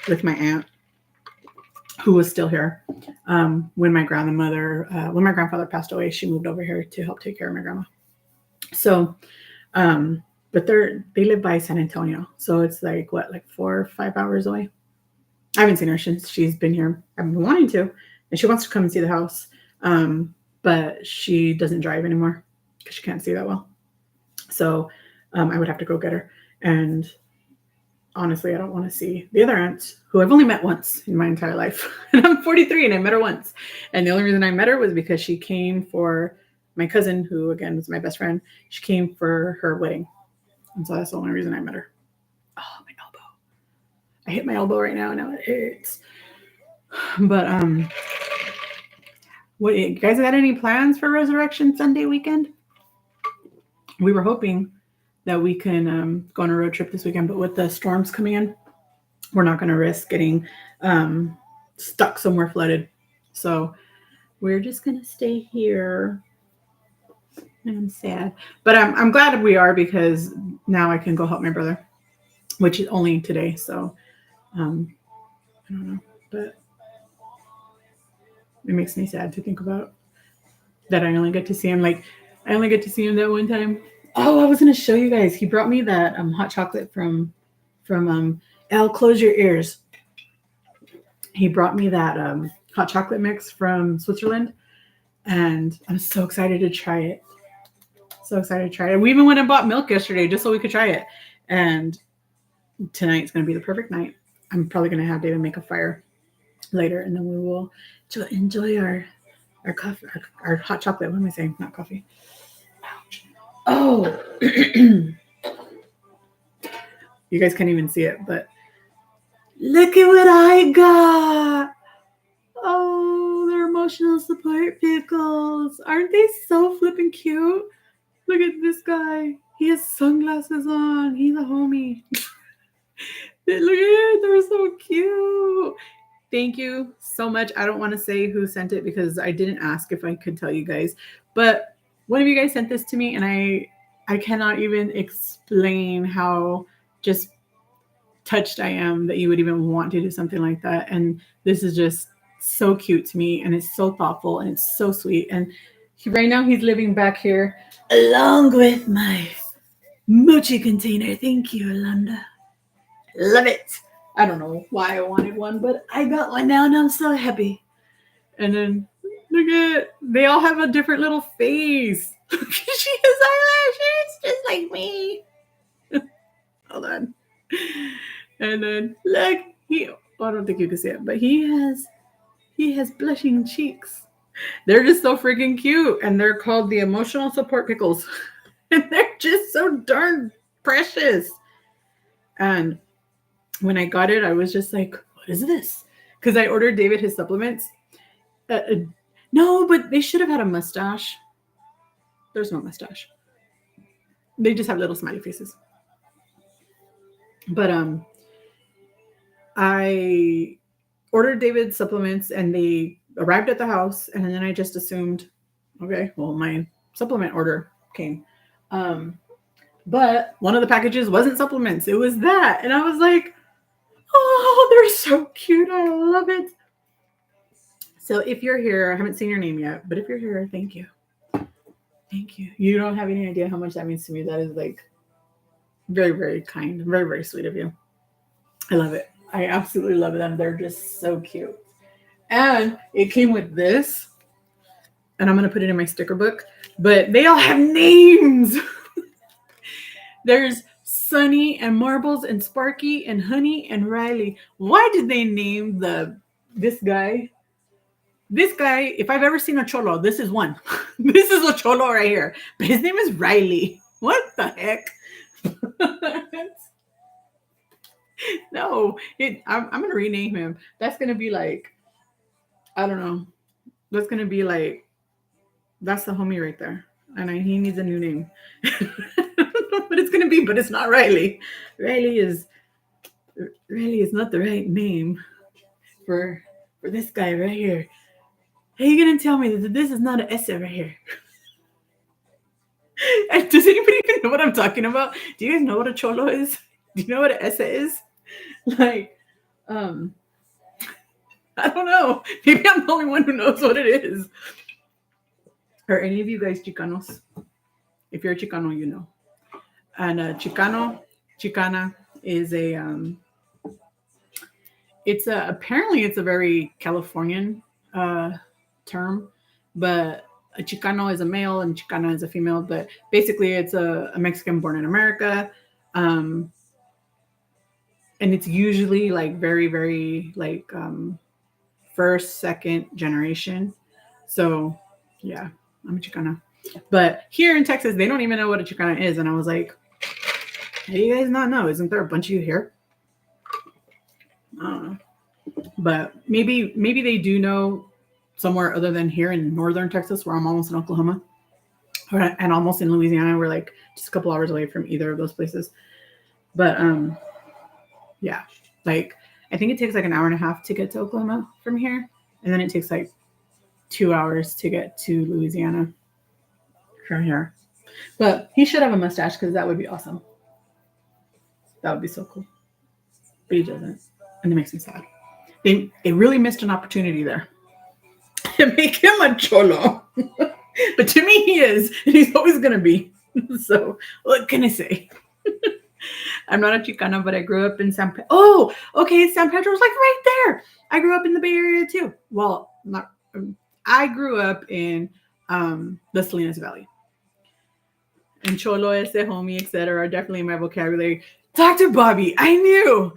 with my aunt, who was still here. When my grandfather passed away, she moved over here to help take care of my grandma. So, but they live by San Antonio. So it's like 4 or 5 hours away. I haven't seen her since she's been here. I've been wanting to, and she wants to come and see the house. But she doesn't drive anymore because she can't see that well. So I would have to go get her. And honestly, I don't want to see the other aunt, who I've only met once in my entire life. And I'm 43 and I met her once. And the only reason I met her was because she came for my cousin, who again was my best friend. She came for her wedding. And so that's the only reason I met her. Oh, my elbow. I hit my elbow right now. Now it hurts. But what, you guys got any plans for Resurrection Sunday weekend? We were hoping that we can go on a road trip this weekend, but with the storms coming in, we're not going to risk getting stuck somewhere flooded. So we're just going to stay here. And I'm sad, but I'm glad we are, because now I can go help my brother, which is only today. So I don't know, but it makes me sad to think about that I only get to see him. Like, I only get to see him that one time. Oh, I was going to show you guys. He brought me that hot chocolate from Al, close your ears. He brought me that hot chocolate mix from Switzerland, and I'm so excited to try it. So excited to try it. We even went and bought milk yesterday just so we could try it. And tonight's going to be the perfect night. I'm probably going to have David make a fire later, and then we will enjoy our coffee, our hot chocolate. What am I saying? Not coffee. Ouch. Oh, you guys can't even see it, but look at what I got. Oh, they're emotional support pickles. Aren't they so flippin' cute? Look at this guy. He has sunglasses on. He's a homie. Look at it. They're so cute. Thank you so much. I don't want to say who sent it because I didn't ask if I could tell you guys. But one of you guys sent this to me, and I cannot even explain how just touched I am that you would even want to do something like that. And this is just so cute to me, and it's so thoughtful, and it's so sweet. And right now he's living back here along with my mochi container. Thank you, Alanda. Love it. I don't know why I wanted one, but I got one now, and I'm so happy. And then look at, they all have a different little face. She has eyelashes just like me. Hold on. And then look, I don't think you can see it, but he has blushing cheeks. They're just so freaking cute, and they're called the emotional support pickles. And they're just so darn precious. And when I got it, I was just like, what is this? Because I ordered David his supplements. No, but they should have had a mustache. There's no mustache. They just have little smiley faces. But I ordered David's supplements, and they arrived at the house, and then I just assumed, okay, well, my supplement order came. But one of the packages wasn't supplements. It was that. And I was like, oh, they're so cute. I love it. So if you're here, I haven't seen your name yet, but if you're here, thank you. Thank you. You don't have any idea how much that means to me. That is like very, very kind, very, very sweet of you. I love it. I absolutely love them. They're just so cute. And it came with this, and I'm going to put it in my sticker book, but they all have names. There's Sunny and Marbles and Sparky and Honey and Riley. Why did they name this guy? This guy, if I've ever seen a cholo, this is one. This is a cholo right here. But his name is Riley. What the heck? No, I'm going to rename him. That's going to be like, I don't know. That's going to be like, that's the homie right there. And he needs a new name. I don't know what it's going to be, but it's not Riley. Riley is not the right name for this guy right here. How are you going to tell me that this is not an S right here? Does anybody even know what I'm talking about? Do you guys know what a cholo is? Do you know what an S is? Like, I don't know. Maybe I'm the only one who knows what it is. Are any of you guys Chicanos? If you're a Chicano, you know. And Chicana is apparently it's a very Californian term. but a Chicano is a male and Chicana is a female. But basically, it's a Mexican born in America. Um, and it's usually like very, very like first, second generation. So yeah, I'm a Chicana. But here in Texas, they don't even know what a Chicana is. And I was like, hey, you guys not know? Isn't there a bunch of you here? I don't know. But maybe they do know somewhere other than here in northern Texas, where I'm almost in Oklahoma, and almost in Louisiana. We're like just a couple hours away from either of those places. But yeah, like I think it takes like an hour and a half to get to Oklahoma from here, and then it takes like 2 hours to get to Louisiana from here. But he should have a mustache because that would be awesome. That would be so cool. But he doesn't, and it makes me sad. They really missed an opportunity there to make him a cholo. But to me, he is, and he's always gonna be. So what can I say? I'm not a Chicana, but I grew up in San Pedro. Oh, okay, San Pedro's like right there. I grew up in the Bay Area too. Well, not. I grew up in the Salinas Valley. And cholo, ese homie, etc. are definitely in my vocabulary. Dr. Bobby, I knew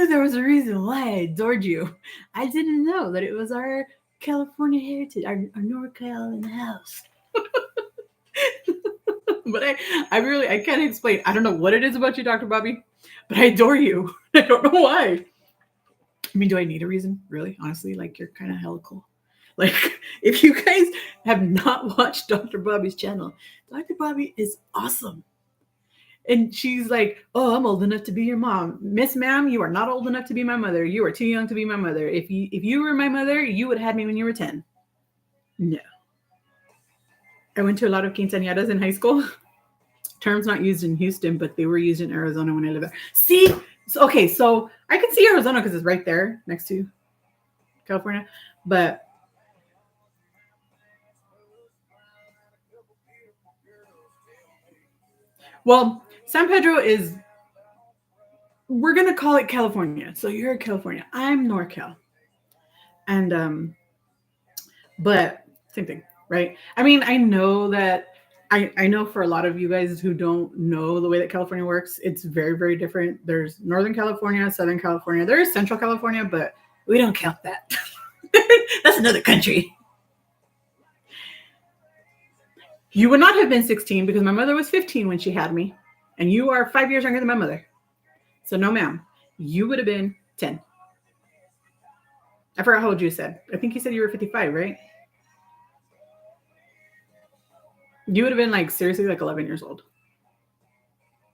there was a reason why I adored you. I didn't know that it was our California heritage, our NorCal in the house. But I can't explain. I don't know what it is about you, Dr. Bobby, but I adore you. I don't know why. I mean, do I need a reason? Really? Honestly, like you're kind of hella cool. Like, if you guys have not watched Dr. Bobby's channel, Dr. Bobby is awesome. And she's like, oh, I'm old enough to be your mom. Miss Ma'am, you are not old enough to be my mother. You are too young to be my mother. If you were my mother, you would have had me when you were 10. No. I went to a lot of quinceañeras in high school. Terms not used in Houston, but they were used in Arizona when I lived there. See? Okay, so I can see Arizona because it's right there next to California. But well, San Pedro is, we're going to call it California. So you're California. I'm NorCal. And, but same thing, right? I mean, I know that, I know for a lot of you guys who don't know the way that California works, it's very, very different. There's Northern California, Southern California. There is Central California, but we don't count that. That's another country. You would not have been 16 because my mother was 15 when she had me. And you are 5 years younger than my mother. So no, ma'am. You would have been 10. I forgot how old you said. I think you said you were 55, right? You would have been like seriously like 11 years old.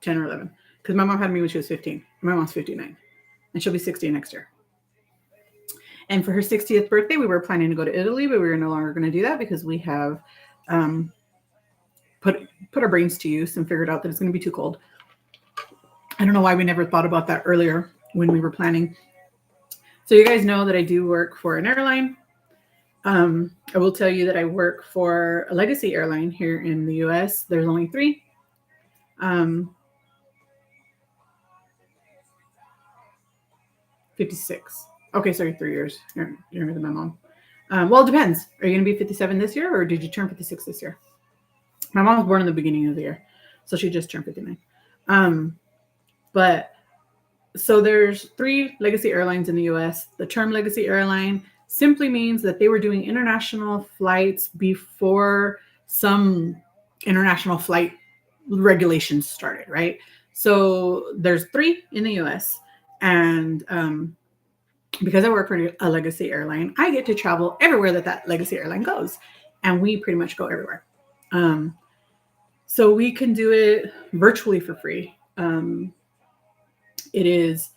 10 or 11. Because my mom had me when she was 15. My mom's 59. And she'll be 60 next year. And for her 60th birthday, we were planning to go to Italy, but we were no longer going to do that because we have put our brains to use and figured out that it's going to be too cold. I don't know why we never thought about that earlier when we were planning. So you guys know that I do work for an airline. I will tell you that I work for a legacy airline here in the US. There's only 3. 56. Okay, sorry, 3 years. You're younger than my mom. Well, it depends. Are you going to be 57 this year or did you turn 56 this year? My mom was born in the beginning of the year, so she just turned 59. But so there's 3 legacy airlines in the US. The term legacy airline simply means that they were doing international flights before some international flight regulations started, right? So there's 3 in the US. And because I work for a legacy airline, I get to travel everywhere that legacy airline goes. And we pretty much go everywhere. So we can do it virtually for free. It is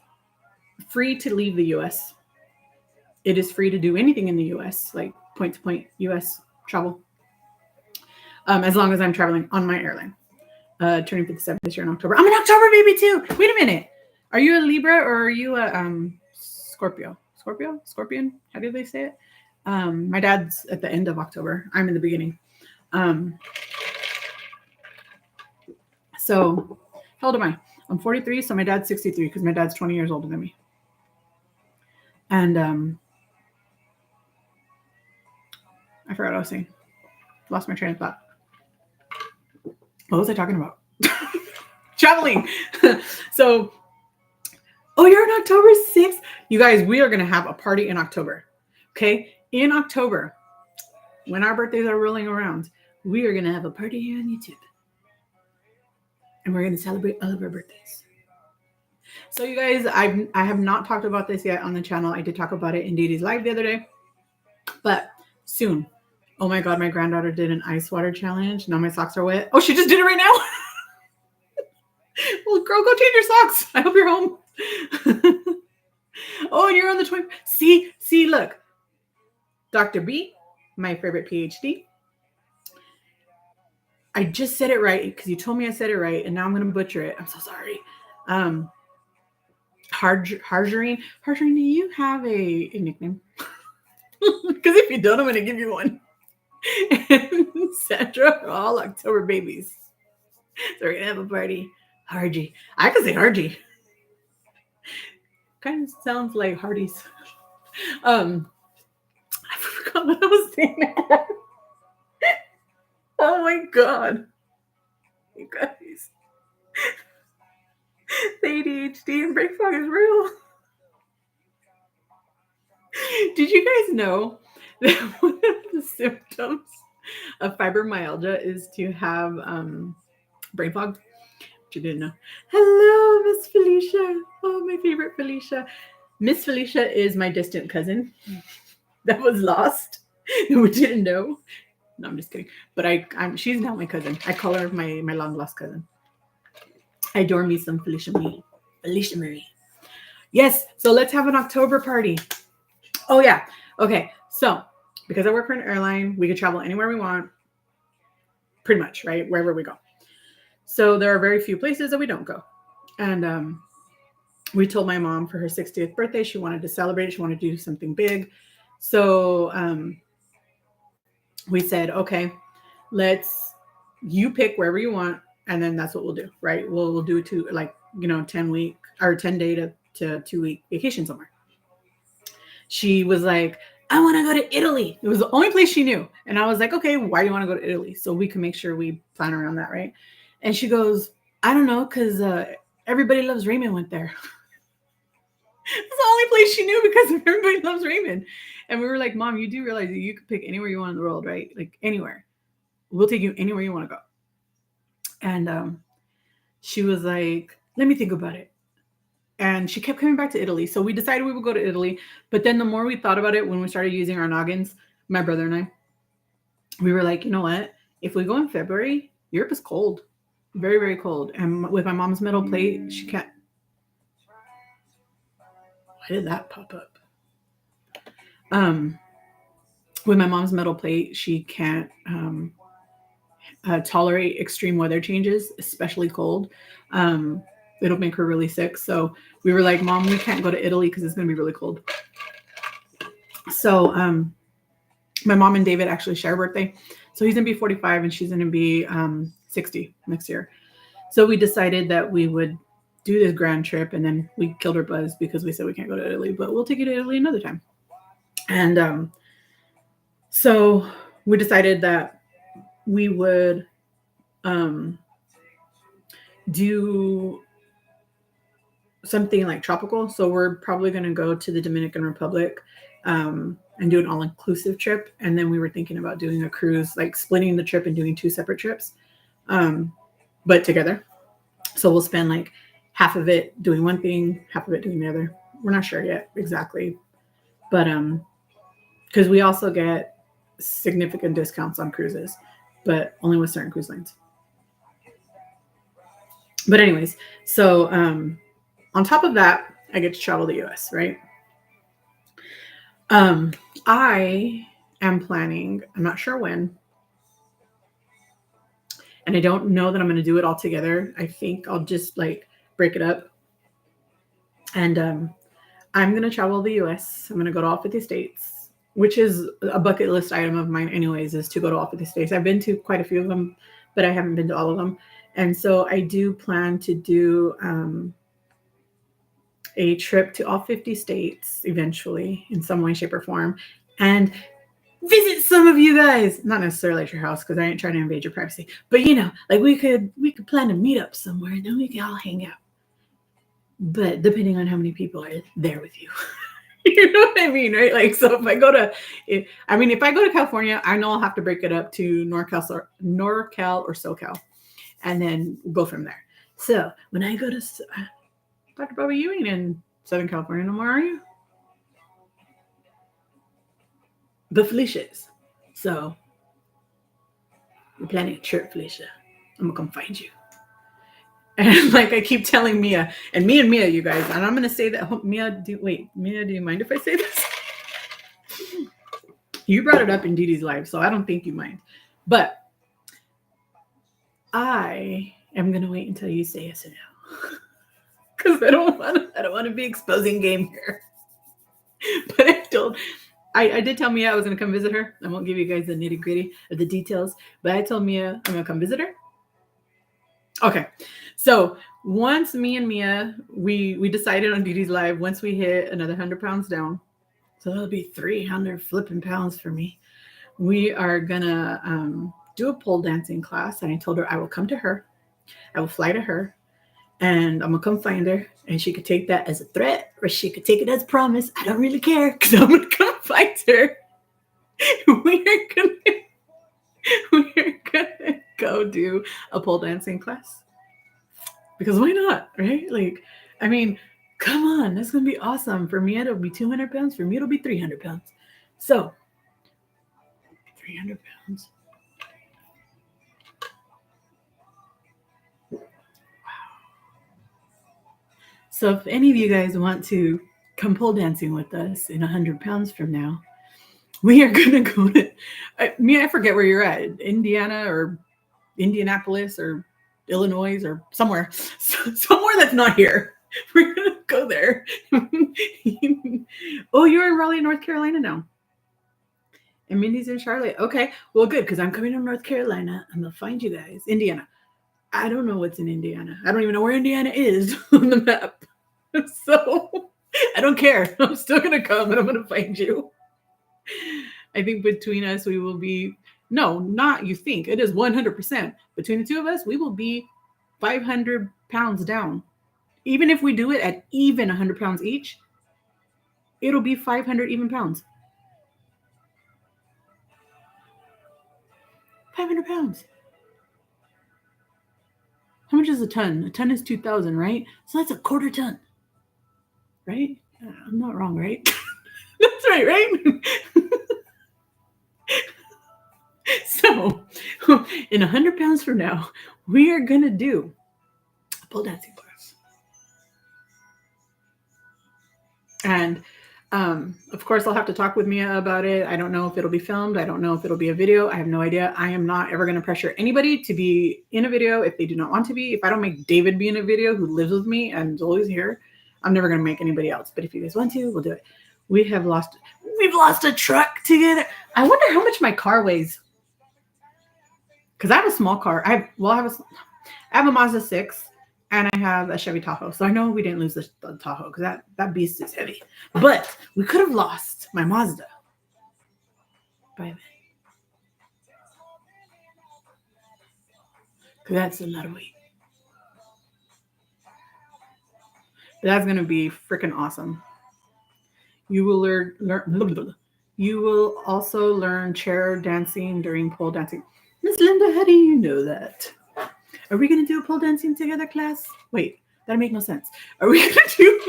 free to leave the US. It is free to do anything in the US, like point-to-point US travel, as long as I'm traveling on my airline. Turning 57 this year in October. I'm an October baby too. Wait a minute. Are you a Libra or are you a Scorpio? Scorpion? How do they say it? My dad's at the end of October. I'm in the beginning. So how old am I? I'm 43, so my dad's 63 because my dad's 20 years older than me. And I forgot what I was saying. Lost my train of thought. What was I talking about? Traveling. So, oh, you're on October 6th. You guys, we are going to have a party in October. Okay? In October, when our birthdays are rolling around, we are going to have a party here on YouTube. And we're going to celebrate all of our birthdays. So, you guys, I have not talked about this yet on the channel. I did talk about it in Dee Live the other day. But soon. Oh my God, my granddaughter did an ice water challenge. Now my socks are wet. Oh, she just did it right now. Well, girl, go change your socks. I hope you're home. Oh, and you're on the 20. See, look. Dr. B, my favorite PhD. I just said it right because you told me I said it right, and now I'm going to butcher it. I'm so sorry. Harjarine. Harjarine, do you have a nickname? Because if you don't, I'm going to give you one. And Sandra are all October babies. So we're going to have a party. Hargy. I can say Hargy. Kind of sounds like Hardee's. I forgot what I was saying. Oh my God. You guys. The ADHD and brain fog is real. Did you guys know that one of the symptoms of fibromyalgia is to have brain fog? Which you didn't know. Hello, Miss Felicia. Oh, my favorite Felicia. Miss Felicia is my distant cousin that was lost and we didn't know. No, I'm just kidding. But she's now my cousin. I call her my long lost cousin. I adore me some Felicia Marie. Felicia Marie. Yes. So let's have an October party. Oh yeah. Okay. So because I work for an airline, we could travel anywhere we want. Pretty much, right? Wherever we go. So there are very few places that we don't go. And we told my mom for her 60th birthday, she wanted to celebrate. She wanted to do something big. So we said, okay, you pick wherever you want. And then that's what we'll do, right? We'll do 10-week or 10-day to 2-week vacation somewhere. She was like, I want to go to Italy. It was the only place she knew. And I was like, okay, why do you want to go to Italy? So we can make sure we plan around that, right? And she goes, I don't know, because Everybody Loves Raymond went there. It's the only place she knew because Everybody Loves Raymond. And we were like, Mom, you do realize that you could pick anywhere you want in the world, right? Like anywhere. We'll take you anywhere you want to go. And she was like, let me think about it. And she kept coming back to Italy. So we decided we would go to Italy. But then the more we thought about it, when we started using our noggins, my brother and I, we were like, you know what? If we go in February, Europe is cold. Very, very cold. And with my mom's metal plate, she can't. Why did that pop up? With my mom's metal plate, she can't tolerate extreme weather changes, especially cold. It'll make her really sick. So we were like, Mom, we can't go to Italy because it's going to be really cold. So my mom and David actually share a birthday. So he's going to be 45 and she's going to be 60 next year. So we decided that we would do this grand trip, and then we killed our buzz because we said we can't go to Italy, but we'll take you to Italy another time. And so we decided that we would do something like tropical. So we're probably going to go to the Dominican Republic and do an all-inclusive trip. And then we were thinking about doing a cruise, like splitting the trip and doing 2 separate trips, but together. So we'll spend like half of it doing one thing, half of it doing the other. We're not sure yet exactly, but because we also get significant discounts on cruises, but only with certain cruise lines. But anyways, so on top of that, I get to travel the US, right? I am planning, I'm not sure when, and I don't know that I'm going to do it all together. I think I'll just like break it up. And I'm going to travel the US. I'm going to go to all 50 states, which is a bucket list item of mine anyways, is to go to all 50 states. I've been to quite a few of them, but I haven't been to all of them. And so I do plan to do a trip to all 50 states eventually in some way, shape, or form. And visit some of you guys. Not necessarily at your house because I ain't trying to invade your privacy. But like we could plan to meet up somewhere and then we could all hang out. But depending on how many people are there with you. You know what I mean, right? Like, so if I go to California, I know I'll have to break it up to NorCal or SoCal, and then go from there. So when I go to Dr. Bobby, you ain't in Southern California no more, are you? But Felicia is. So we're planning a trip, Felicia. I'm gonna come find you. And like I keep telling Mia, and Mia, you guys, and I'm gonna say that Mia, do you mind if I say this? You brought it up in Dee Dee's live, so I don't think you mind. But I am gonna wait until you say yes or no. Because I don't want to be exposing game here. But I did tell Mia I was gonna come visit her. I won't give you guys the nitty-gritty of the details, but I told Mia I'm gonna come visit her. Okay, so once me and Mia, we decided on Dee Dee's live, once we hit another 100 pounds down, so that'll be 300 flipping pounds for me, we are gonna do a pole dancing class. And I told her I will come to her, I will fly to her, and I'm gonna come find her, and she could take that as a threat or she could take it as a promise. I don't really care because I'm gonna come find her. We're gonna go do a pole dancing class. Because why not, right? Like, I mean, come on, that's gonna be awesome. For me, it'll be 200 pounds. For me, it'll be 300 pounds. So, 300 pounds. Wow. So if any of you guys want to come pole dancing with us in 100 pounds from now, we are gonna go to, I forget where you're at, Indiana or Indianapolis or Illinois or somewhere that's not here. We're gonna go there. Oh, you're in Raleigh, North Carolina now. And Mindy's in Charlotte. Okay, well, good, because I'm coming to North Carolina. I'm gonna find you guys. Indiana. I don't know what's in Indiana. I don't even know where Indiana is on the map. So I don't care. I'm still gonna come and I'm gonna find you. I think between us, we will be, no, not you think, it is 100%. Between the two of us, we will be 500 pounds down. Even if we do it at even 100 pounds each, it'll be 500 even pounds. 500 pounds. How much is a ton? A ton is 2,000, right? So that's a quarter ton, right? I'm not wrong, right? That's right? So, in 100 pounds from now, we are going to do a pole dancing class. And, of course, I'll have to talk with Mia about it. I don't know if it'll be filmed. I don't know if it'll be a video. I have no idea. I am not ever going to pressure anybody to be in a video if they do not want to be. If I don't make David be in a video, who lives with me and is always here, I'm never going to make anybody else. But if you guys want to, we'll do it. We've lost a truck together. I wonder how much my car weighs. Because I have a small car. I have a Mazda 6 and I have a Chevy Tahoe. So I know we didn't lose the Tahoe because that beast is heavy. But we could have lost my Mazda by then. Because that's a lot of weight. But that's going to be freaking awesome. You will learn. You will also learn chair dancing during pole dancing. Miss Linda, how do you know that? Are we going to do a pole dancing together class? Wait, that'll make no sense. Are we going to do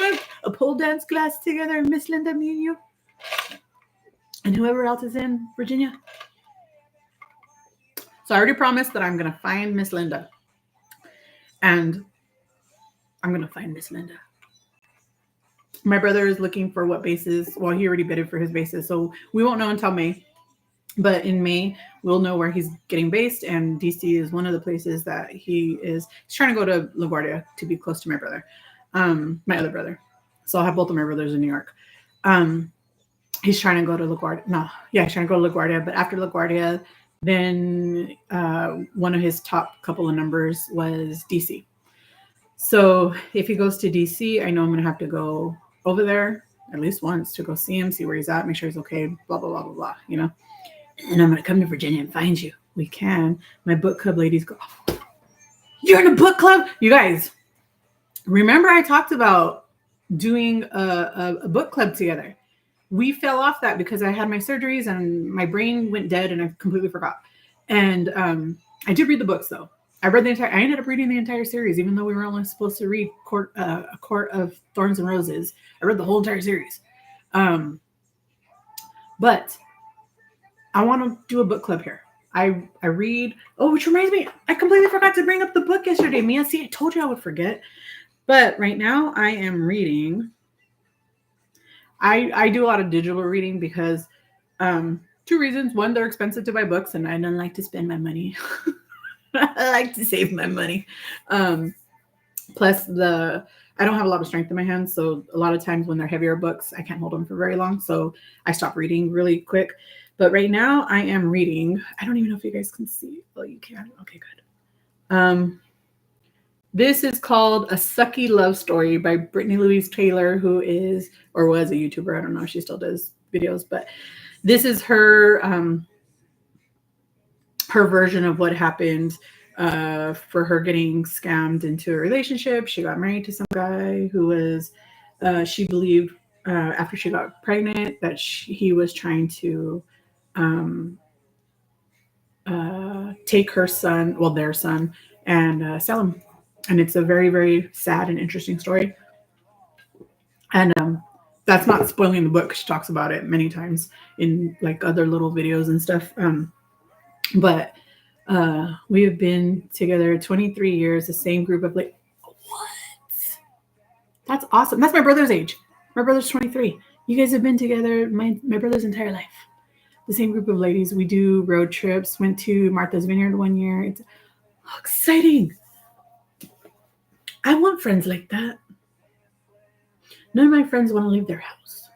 a pole dance class together, Miss Linda, me and you? And whoever else is in Virginia? So I already promised that I'm going to find Miss Linda. And I'm going to find Miss Linda. My brother is looking for what bases. Well, he already bidded for his bases, so we won't know until May. But in May, we'll know where he's getting based, and DC is one of the places that he's trying to go to LaGuardia to be close to my brother, my other brother. So I'll have both of my brothers in New York. He's trying to go to LaGuardia. He's trying to go to LaGuardia. But after LaGuardia, then one of his top couple of numbers was DC. So if he goes to DC, I know I'm going to have to go over there at least once to go see him, see where he's at, make sure he's okay, blah, blah, blah, blah, blah, you know? And I'm going to come to Virginia and find you. We can. My book club ladies go, oh, you're in a book club? You guys, remember I talked about doing a book club together. We fell off that because I had my surgeries and my brain went dead and I completely forgot. And I did read the books though. I ended up reading the entire series, even though we were only supposed to read A Court of Thorns and Roses. I read the whole entire series. But I want to do a book club here. I read, which reminds me, I completely forgot to bring up the book yesterday. Mia, see, I told you I would forget. But right now I am reading. I do a lot of digital reading because 2 reasons. One, they're expensive to buy books and I don't like to spend my money. I like to save my money. Plus I don't have a lot of strength in my hands. So a lot of times when they're heavier books, I can't hold them for very long. So I stop reading really quick. But right now I am reading. I don't even know if you guys can see. Oh, you can. Okay, good. This is called A Sucky Love Story by Brittany Louise Taylor, who is, or was a YouTuber. I don't know if she still does videos, but this is her version of what happened for her getting scammed into a relationship. She got married to some guy who was, she believed after she got pregnant that he was trying to take her son, well, their son, and sell him. And it's a very, very sad and interesting story. And that's not spoiling the book. She talks about it many times in like other little videos and stuff. But we have been together 23 years, the same group of like, what? That's awesome. That's my brother's age. My brother's 23. You guys have been together my brother's entire life. The same group of ladies. We do road trips. Went to Martha's Vineyard one year. It's exciting. I want friends like that. None of my friends want to leave their house.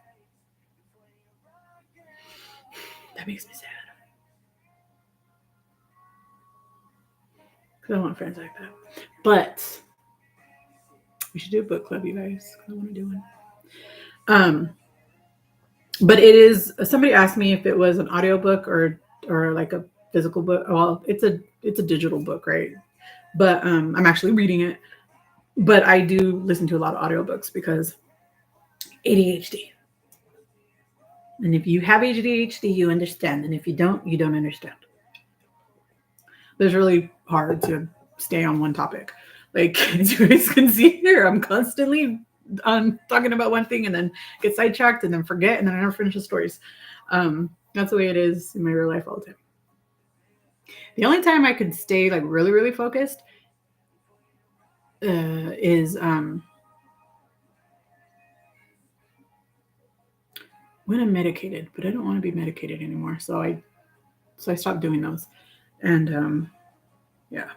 That makes me sad. Because I want friends like that. But we should do a book club, you guys. I want to do one. But it is, somebody asked me if it was an audiobook or like a physical book. Well, it's a digital book, right? But I'm actually reading it. But I do listen to a lot of audiobooks because ADHD. And if you have ADHD, you understand. And if you don't, you don't understand. But it's really hard to stay on one topic. Like, as you guys can see here, I'm constantly talking about one thing and then get sidetracked and then forget and then I never finish the stories. That's the way it is in my real life all the time. The only time I could stay like really, really focused is when I'm medicated, but I don't want to be medicated anymore. So I stopped doing those. And yeah.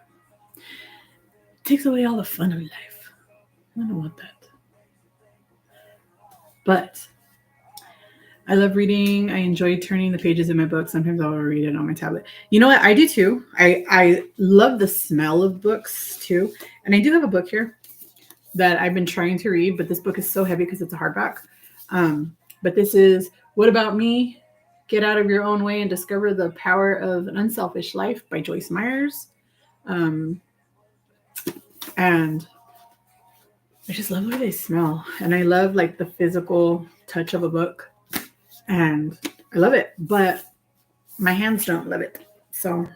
It takes away all the fun of life. I don't want that. But I love reading. I enjoy turning the pages in my book. Sometimes I'll read it on my tablet. You know what? I do too. I love the smell of books too. And I do have a book here that I've been trying to read, but this book is so heavy because it's a hardback. But this is What About Me? Get Out of Your Own Way and Discover the Power of an Unselfish Life by Joyce Myers. And I just love the way they smell. And I love like the physical touch of a book. And I love it. But my hands don't love it. So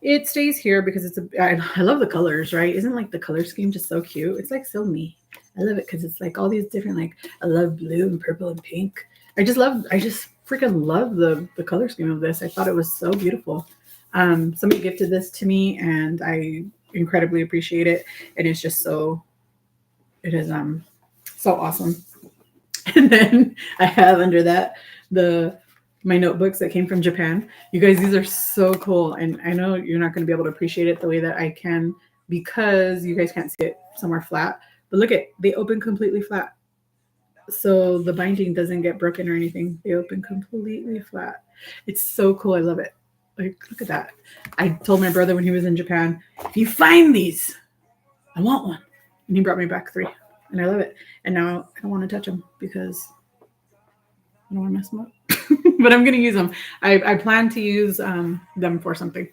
it stays here because I love the colors, right? Isn't like the color scheme just so cute? It's like so me. I love it because it's like all these different, like I love blue and purple and pink. I just freaking love the color scheme of this. I thought it was so beautiful. Somebody gifted this to me and I incredibly appreciate it. And it's just it is so awesome. And then I have under that my notebooks that came from Japan. You guys, these are so cool. And I know you're not going to be able to appreciate it the way that I can because you guys can't see it somewhere flat. But look they open completely flat. So the binding doesn't get broken or anything. They open completely flat. It's so cool. I love it. Like, look at that. I told my brother when he was in Japan, if you find these, I want one. And he brought me back 3. and I love it. And now I don't want to touch them because I don't want to mess them up. But I'm going to use them. I plan to use them for something.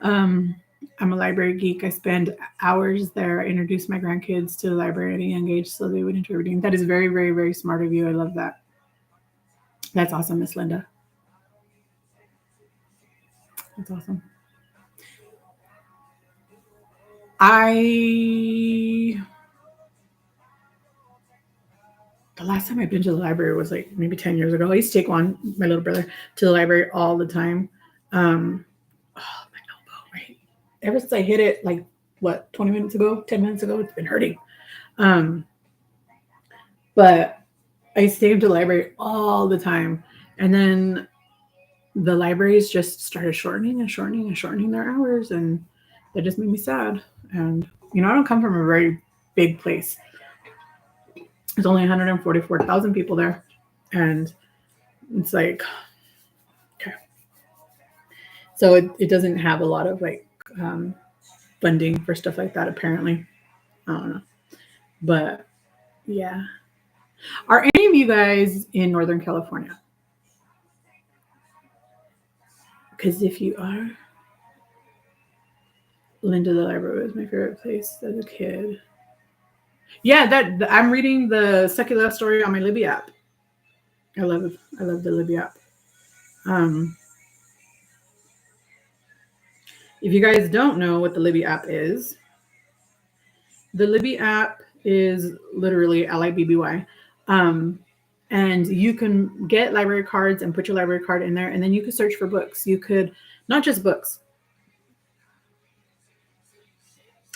I'm a library geek. I spend hours there. I introduce my grandkids to the library at a young age so they would enjoy reading. That is very, very, very smart of you. I love that. That's awesome, Miss Linda. That's awesome. The last time I've been to the library was like maybe 10 years ago. I used to take my little brother, to the library all the time. Oh, my elbow, right? Ever since I hit it, like, 20 minutes ago, 10 minutes ago, it's been hurting. But I stayed to the library all the time. And then the libraries just started shortening their hours. And that just made me sad. And, I don't come from a very big place. There's only 144,000 people there. And it's like, okay. So it doesn't have a lot of funding for stuff like that, apparently. I don't know. But yeah. Are any of you guys in Northern California? Because if you are, Linda, the library was my favorite place as a kid. Yeah, I'm reading the Secular story on my Libby app. I love the Libby app. If you guys don't know what the Libby app is, the Libby app is literally LIBBY. And you can get library cards and put your library card in there, and then you could search for books. You could, not just books.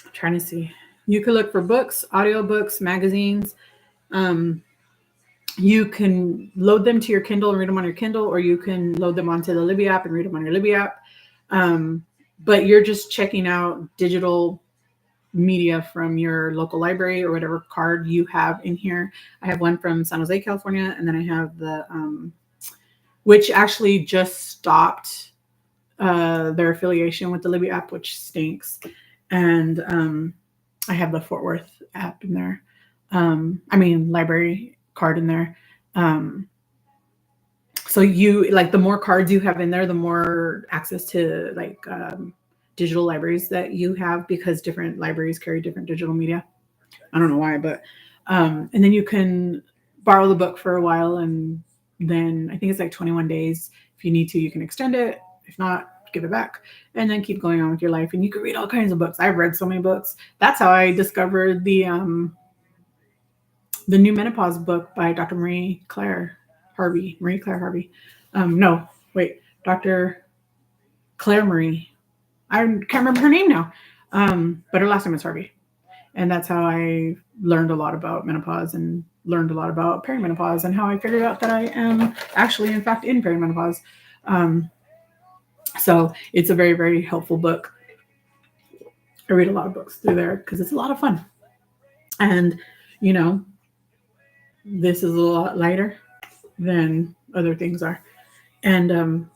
I'm trying to see. You could look for books, audiobooks, magazines. You can load them to your Kindle and read them on your Kindle, or you can load them onto the Libby app and read them on your Libby app. But you're just checking out digital media from your local library or whatever card you have in here. I have one from San Jose, California, and then I have the which actually just stopped their affiliation with the Libby app, which stinks. And I have the Fort Worth app in there. Library card in there. So you, like, the more cards you have in there, the more access to digital libraries that you have, because different libraries carry different digital media. I don't know why, but and then you can borrow the book for a while, and then I think it's like 21 days. If you need to, you can extend it. If not, give it back, and then keep going on with your life. And you can read all kinds of books. I've read so many books. That's how I discovered the new menopause book by Dr. Marie Claire Harvey. Dr. Claire Marie. I can't remember her name now, but her last name is Harvey. And that's how I learned a lot about menopause and learned a lot about perimenopause, and how I figured out that I am actually, in fact, in perimenopause. So it's a very, very helpful book. I read a lot of books through there because it's a lot of fun. And, this is a lot lighter than other things are. And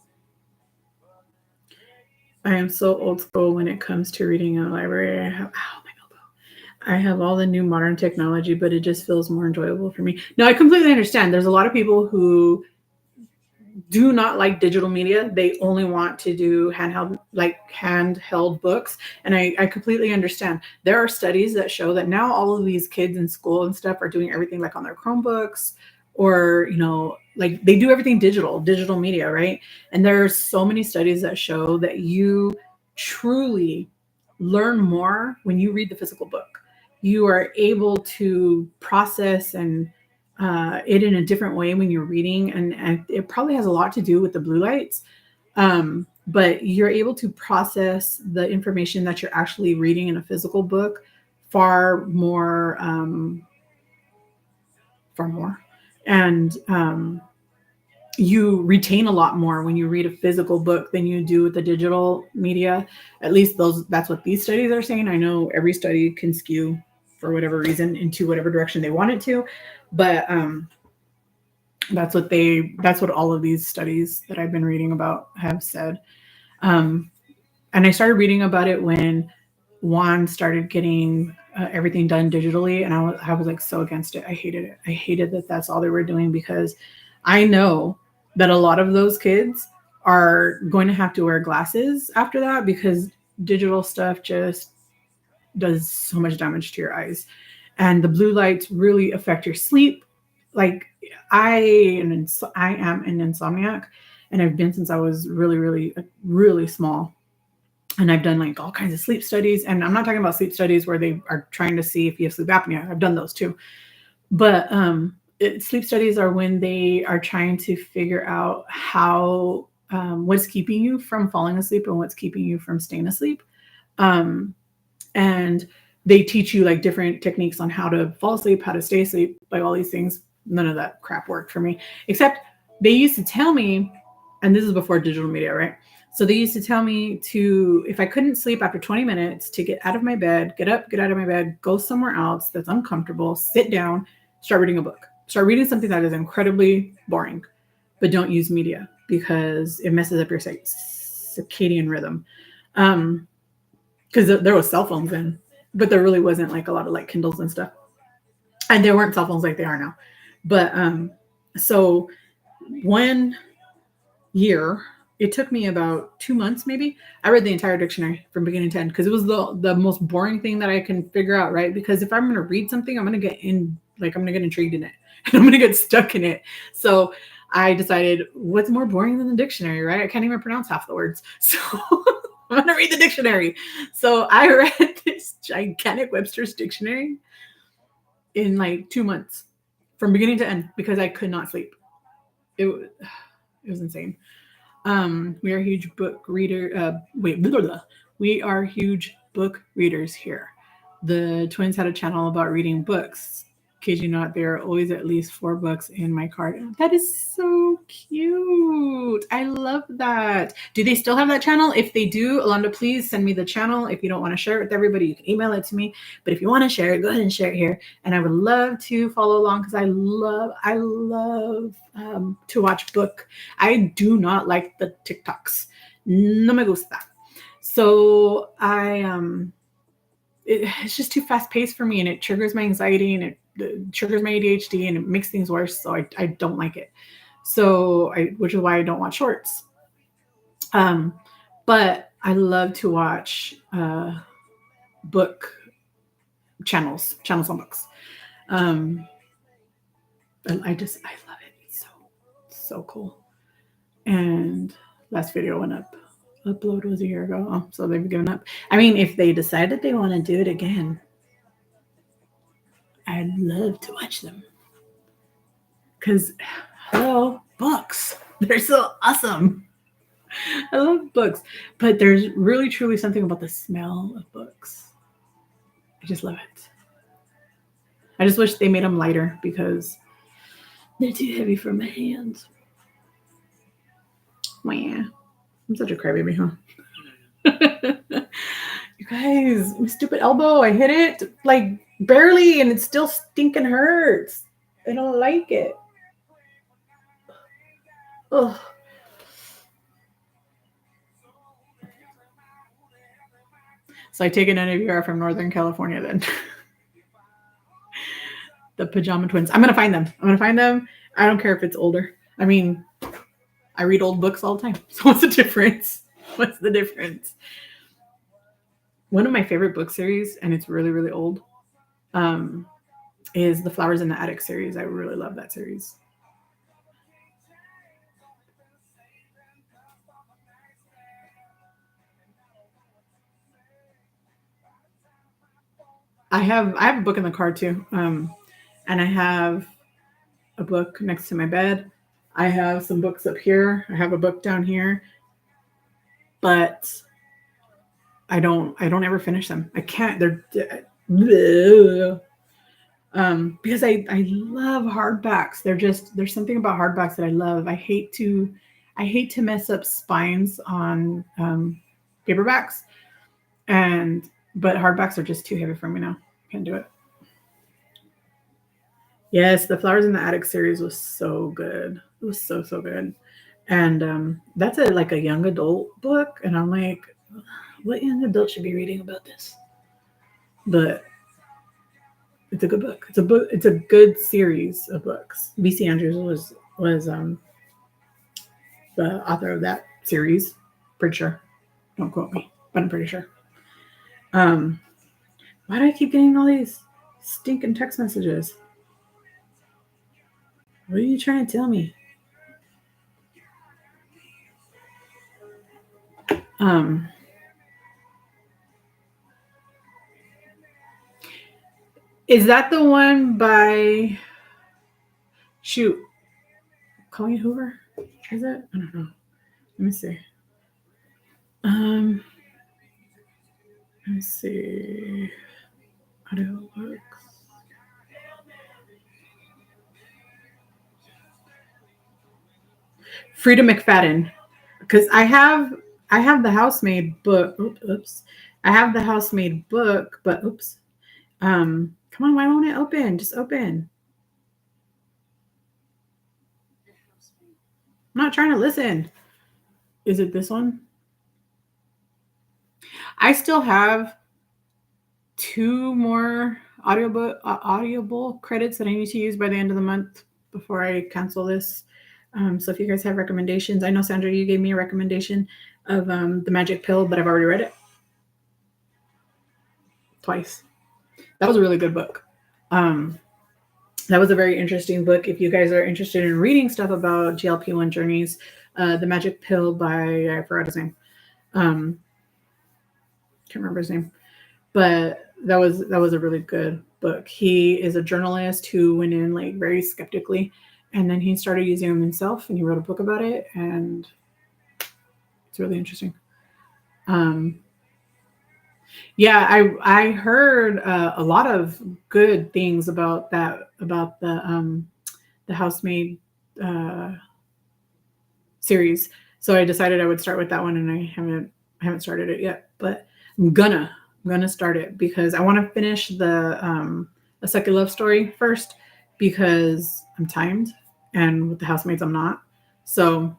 I am so old school when it comes to reading in a library. I have all the new modern technology, but it just feels more enjoyable for me. Now, I completely understand. There's a lot of people who do not like digital media. They only want to do handheld books. And I completely understand. There are studies that show that now all of these kids in school and stuff are doing everything like on their Chromebooks, or, they do everything digital media, right? And there's so many studies that show that you truly learn more when you read the physical book. You are able to process and it in a different way when you're reading, and it probably has a lot to do with the blue lights, but you're able to process the information that you're actually reading in a physical book far more, and you retain a lot more when you read a physical book than you do with the digital media. At least that's what these studies are saying. I know every study can skew for whatever reason into whatever direction they want it to, but that's what all of these studies that I've been reading about have said. And I started reading about it when Juan started getting everything done digitally, and I was like so against it. I hated it. I hated that that's all they were doing, because I know that a lot of those kids are going to have to wear glasses after that, because digital stuff just does so much damage to your eyes, and the blue lights really affect your sleep. Like I am an insomniac, and I've been since I was really, really, really small. And I've done like all kinds of sleep studies, and I'm not talking about sleep studies where they are trying to see if you have sleep apnea. I've done those too, but sleep studies are when they are trying to figure out how what's keeping you from falling asleep and what's keeping you from staying asleep. Um, and they teach you like different techniques on how to fall asleep, how to stay asleep, like all these things. None of that crap worked for me, except they used to tell me, and this is before digital media, right? So they used to tell me to, if I couldn't sleep after 20 minutes, to get out of my bed, get up, get out of my bed, go somewhere else that's uncomfortable, sit down, start reading a book. Start reading something that is incredibly boring, but don't use media because it messes up your circadian rhythm. Because there was cell phones then, but there really wasn't like a lot of like Kindles and stuff. And there weren't cell phones like they are now. But so 1 year, it took me about 2 months maybe. I read the entire dictionary from beginning to end, because it was the most boring thing that I can figure out, right? Because if I'm going to read something, I'm going to get intrigued in it, and I'm going to get stuck in it. So I decided, what's more boring than the dictionary, right? I can't even pronounce half the words. So I'm going to read the dictionary. So I read this gigantic Webster's dictionary in like 2 months from beginning to end, because I could not sleep. It was insane. We are huge book reader. We are huge book readers here. The twins had a channel about reading books. Kid you not, there are always at least 4 books in my cart. That is so cute. I love that. Do they still have that channel? If they do, Alonda, please send me the channel. If you don't want to share it with everybody, you can email it to me. But if you want to share it, go ahead and share it here. And I would love to follow along, because I love to watch book. I do not like the TikToks. No me gusta. So it's just too fast paced for me, and it triggers my anxiety, and it triggers my ADHD, and it makes things worse. So I don't like it. So which is why I don't watch shorts. But I love to watch book channels on books. And I love it. It's so cool. And last video went up. Upload was a year ago. Oh, so they've given up. I mean, if they decide that they want to do it again, I'd love to watch them. Because, hello, books. They're so awesome. I love books. But there's really, truly something about the smell of books. I just love it. I just wish they made them lighter, because they're too heavy for my hands. Wow. I'm such a crybaby, huh? You guys, my stupid elbow, I hit it like barely, and it still stinking hurts. I don't like it. Ugh. So I take it none of you are from Northern California then. The pajama twins. I'm going to find them. I don't care if it's older. I mean, I read old books all the time. So what's the difference? One of my favorite book series, and it's really, really old, is the Flowers in the Attic series. I really love that series. I have a book in the car too. And I have a book next to my bed. I have some books up here. I have a book down here. But I don't ever finish them. I can't. They're because I love hardbacks. There's something about hardbacks that I love. I hate to mess up spines on paperbacks, but hardbacks are just too heavy for me now. Can't do it. Yes, the Flowers in the Attic series was so good. It was so good. And that's like a young adult book, and I'm like, what young adult should be reading about this? But It's a good book. It's a book. It's a good series of books. B.C. Andrews was the author of that series. Pretty sure. Don't quote me, but I'm pretty sure. Why do I keep getting all these stinking text messages? What are you trying to tell me? Is that the one by Colleen Hoover? Is it? I don't know. Let me see. Let me see. Audio books. Frida McFadden, because I have the Housemaid book. Oops. I have the Housemaid book, but oops. Come on, why won't it open? Just open. I'm not trying to listen. Is it this one? I still have 2 more Audible credits that I need to use by the end of the month before I cancel this. So if you guys have recommendations, I know Sandra, you gave me a recommendation of The Magic Pill, but I've already read it twice. That was a really good book. That was a very interesting book. If you guys are interested in reading stuff about GLP-1 journeys, The Magic Pill by, I forgot his name. Can't remember his name, but that was a really good book. He is a journalist who went in like very skeptically, and then he started using them himself, and he wrote a book about it, and it's really interesting. Yeah, I heard a lot of good things about the Housemaid series. So I decided I would start with that one, and I haven't started it yet, but I'm gonna start it because I want to finish the A Sucky Love Story first because I'm timed, and with the Housemaids I'm not. So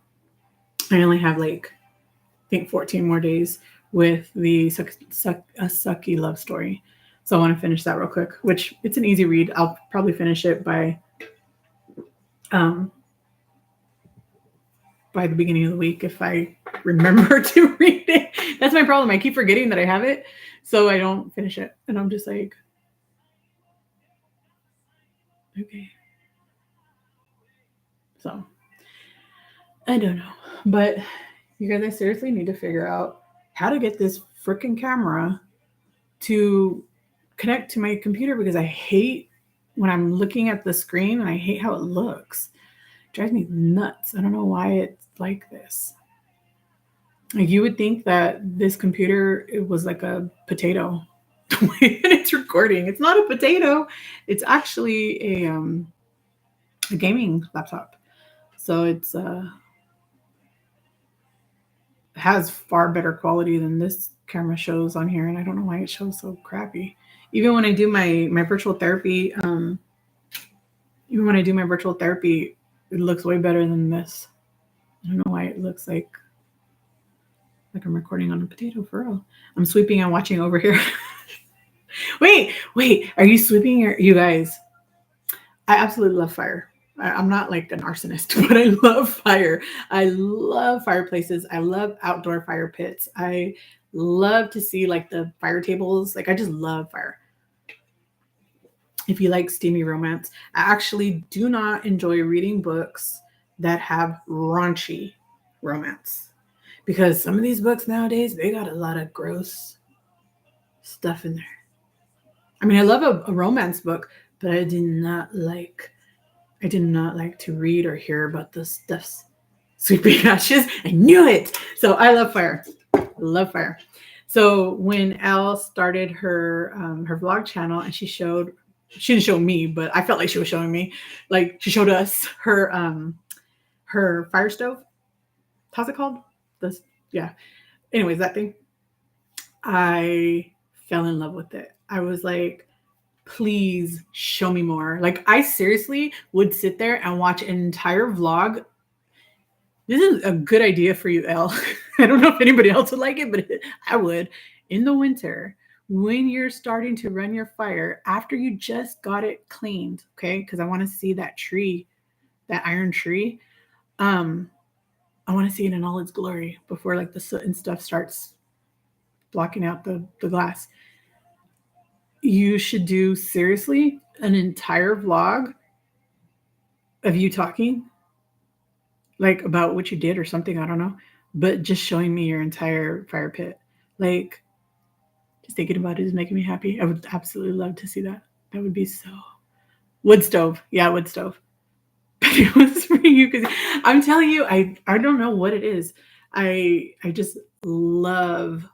I only have like I think 14 more days with the A Sucky Love Story. So I want to finish that real quick, which it's an easy read. I'll probably finish it by the beginning of the week if I remember to read it. That's my problem. I keep forgetting that I have it, so I don't finish it. And I'm just like, okay. So I don't know. But you guys, I seriously need to figure out how to get this freaking camera to connect to my computer because I hate when I'm looking at the screen and I hate how it looks. It drives me nuts. I don't know why it's like this. Like you would think that this computer, it was like a potato the way that it's recording. It's not a potato. It's actually a gaming laptop. So it's has far better quality than this camera shows on here, and I don't know why it shows so crappy. Even when I do my virtual therapy, it looks way better than this. I don't know why it looks like I'm recording on a potato for real. I'm sweeping and watching over here. wait, are you sweeping you guys? I absolutely love fire. I'm not like an arsonist, but I love fire. I love fireplaces. I love outdoor fire pits. I love to see like the fire tables. Like I just love fire. If you like steamy romance, I actually do not enjoy reading books that have raunchy romance because some of these books nowadays, they got a lot of gross stuff in there. I mean, I love a romance book, but I did not like to read or hear about the stuff's sweeping ashes. I knew it. So I love fire. Love fire. So when Elle started her vlog channel and she didn't show me, but I felt like she was showing me. Like she showed us her fire stove. How's it called? Yeah. Anyways, that thing. I fell in love with it. I was like, please show me more. Like I seriously would sit there and watch an entire vlog. This is a good idea for you, Elle. I don't know if anybody else would like it, but I would. In the winter, when you're starting to run your fire after you just got it cleaned, okay? Because I want to see that tree, that iron tree. Um, I want to see it in all its glory before like the soot and stuff starts blocking out the glass. You should do seriously an entire vlog of you talking like about what you did or something, I don't know, but just showing me your entire fire pit. Like just thinking about it is making me happy. I would absolutely love to see that. That would be so wood stove. Yeah, wood stove. But it was for you because I'm telling you, I don't know what it is. I just love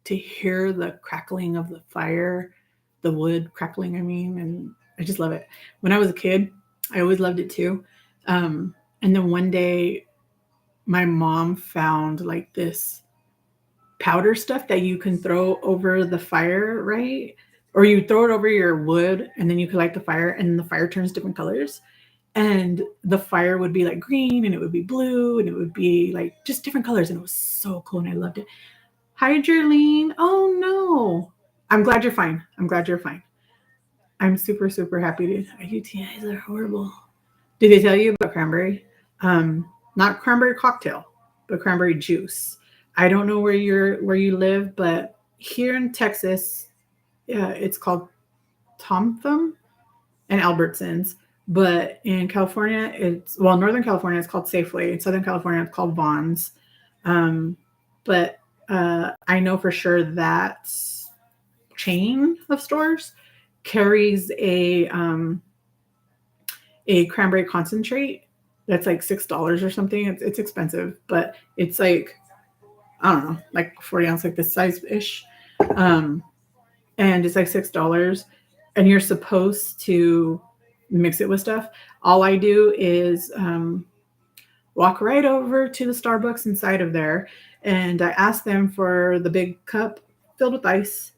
to hear the crackling of the fire, the wood crackling, I mean, and I just love it. When I was a kid, I always loved it too. And then one day my mom found like this powder stuff that you can throw over the fire, right? Or you throw it over your wood and then you can light the fire and the fire turns different colors. And the fire would be like green and it would be blue and it would be like just different colors. And it was so cool and I loved it. Hi, Jerlene. Oh no. I'm glad you're fine. I'm glad you're fine. I'm super, super happy to. UTIs are horrible. Did they tell you about cranberry? Not cranberry cocktail, but cranberry juice. I don't know where you live, but here in Texas, it's called Tom Thumb and Albertsons. But in California, Northern California, it's called Safeway. In Southern California, it's called Vaughn's. But I know for sure that chain of stores carries a cranberry concentrate that's like $6 or something. It's expensive, but it's like I don't know, like 40 ounce, like this size ish, and it's like $6. And you're supposed to mix it with stuff. All I do is walk right over to the Starbucks inside of there, and I ask them for the big cup filled with ice,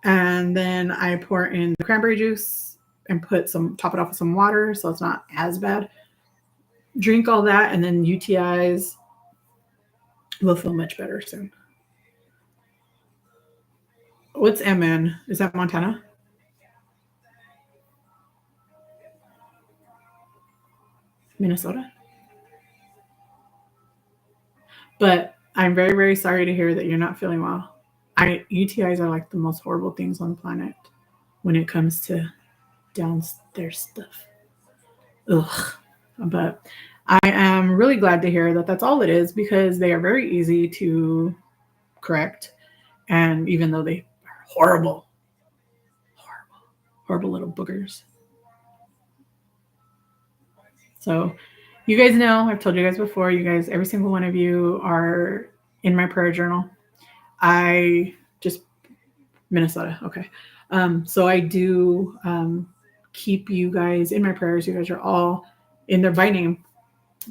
and then I pour in the cranberry juice and top it off with some water so it's not as bad. Drink all that, and then UTIs will feel much better soon. What's MN? Is that Montana? Minnesota? But I'm very, very sorry to hear that you're not feeling well. UTIs are like the most horrible things on the planet when it comes to downstairs stuff. Ugh. But I am really glad to hear that that's all it is because they are very easy to correct. And even though they are horrible, horrible, horrible little boogers. So you guys know, I've told you guys before, you guys, every single one of you are in my prayer journal. Minnesota. Okay. So I do keep you guys in my prayers. You guys are all in there by name.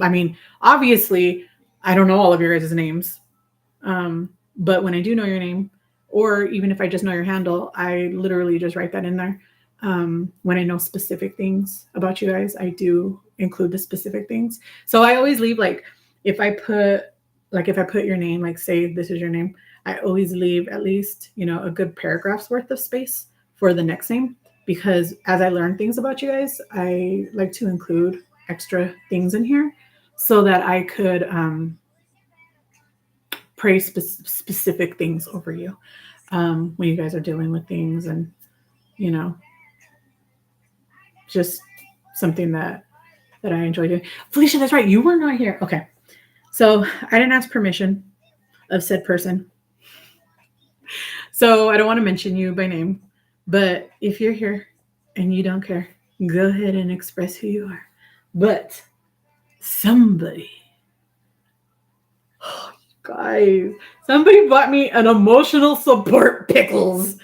I mean, obviously, I don't know all of your guys' names. But when I do know your name, or even if I just know your handle, I literally just write that in there. When I know specific things about you guys, I do include the specific things. So I always leave if I put your name, like say this is your name, I always leave at least, a good paragraph's worth of space for the next name, because as I learn things about you guys, I like to include extra things in here so that I could pray specific things over you when you guys are dealing with things, and just something that I enjoy doing. Felicia, that's right, you were not here. Okay, so I didn't ask permission of said person, so I don't want to mention you by name, but if you're here and you don't care, go ahead and express who you are. But somebody, oh, guys, somebody bought me an emotional support pickles.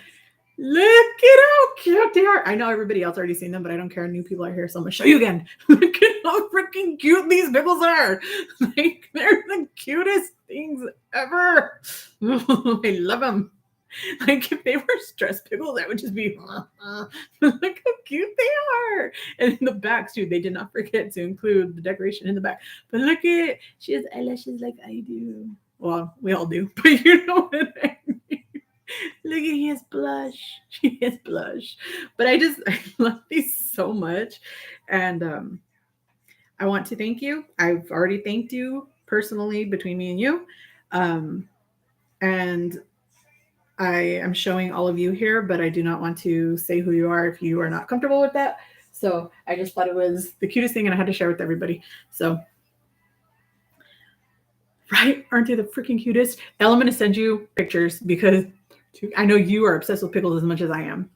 Look at how cute they are. I know everybody else already seen them, but I don't care. New people are here, so I'm gonna show you again. Look at how freaking cute these pickles are. Like, they're the cutest things ever. I love them. Like, if they were stress pickles, I would just be, look how cute they are. And in the back, too, they did not forget to include the decoration in the back. But look at, she has eyelashes like I do. Well, we all do, but you know what I mean. Look at his blush. His blush. But I love these so much. And I want to thank you. I've already thanked you personally between me and you. And I am showing all of you here, but I do not want to say who you are if you are not comfortable with that. So I just thought it was the cutest thing and I had to share with everybody. So, right? Aren't they the freaking cutest? Elle, I'm going to send you pictures because I know you are obsessed with pickles as much as I am.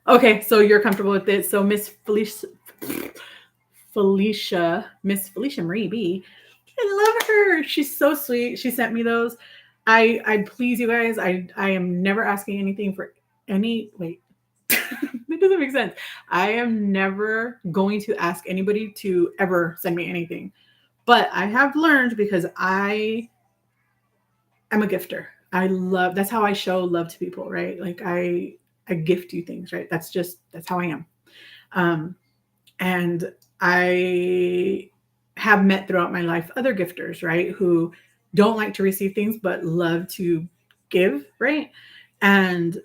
Okay, so you're comfortable with it. So Miss Felicia Marie B. I love her. She's so sweet. She sent me those. I please you guys. I am never asking anything for any wait. That doesn't make sense. I am never going to ask anybody to ever send me anything. But I have learned because I am a gifter. That's how I show love to people, right? Like I gift you things, right? That's how I am. And I have met throughout my life other gifters, right? Who don't like to receive things, but love to give, right? And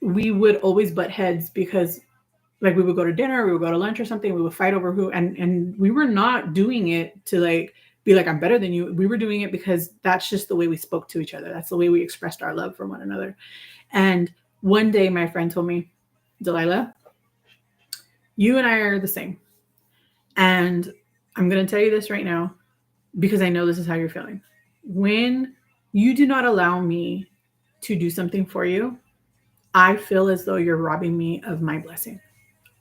we would always butt heads because like we would go to dinner, we would go to lunch or something, we would fight over who, and we were not doing it to like be like, I'm better than you. We were doing it because that's just the way we spoke to each other. That's the way we expressed our love for one another. And one day my friend told me, Delilah, you and I are the same. And I'm going to tell you this right now because I know this is how you're feeling. When you do not allow me to do something for you, I feel as though you're robbing me of my blessing.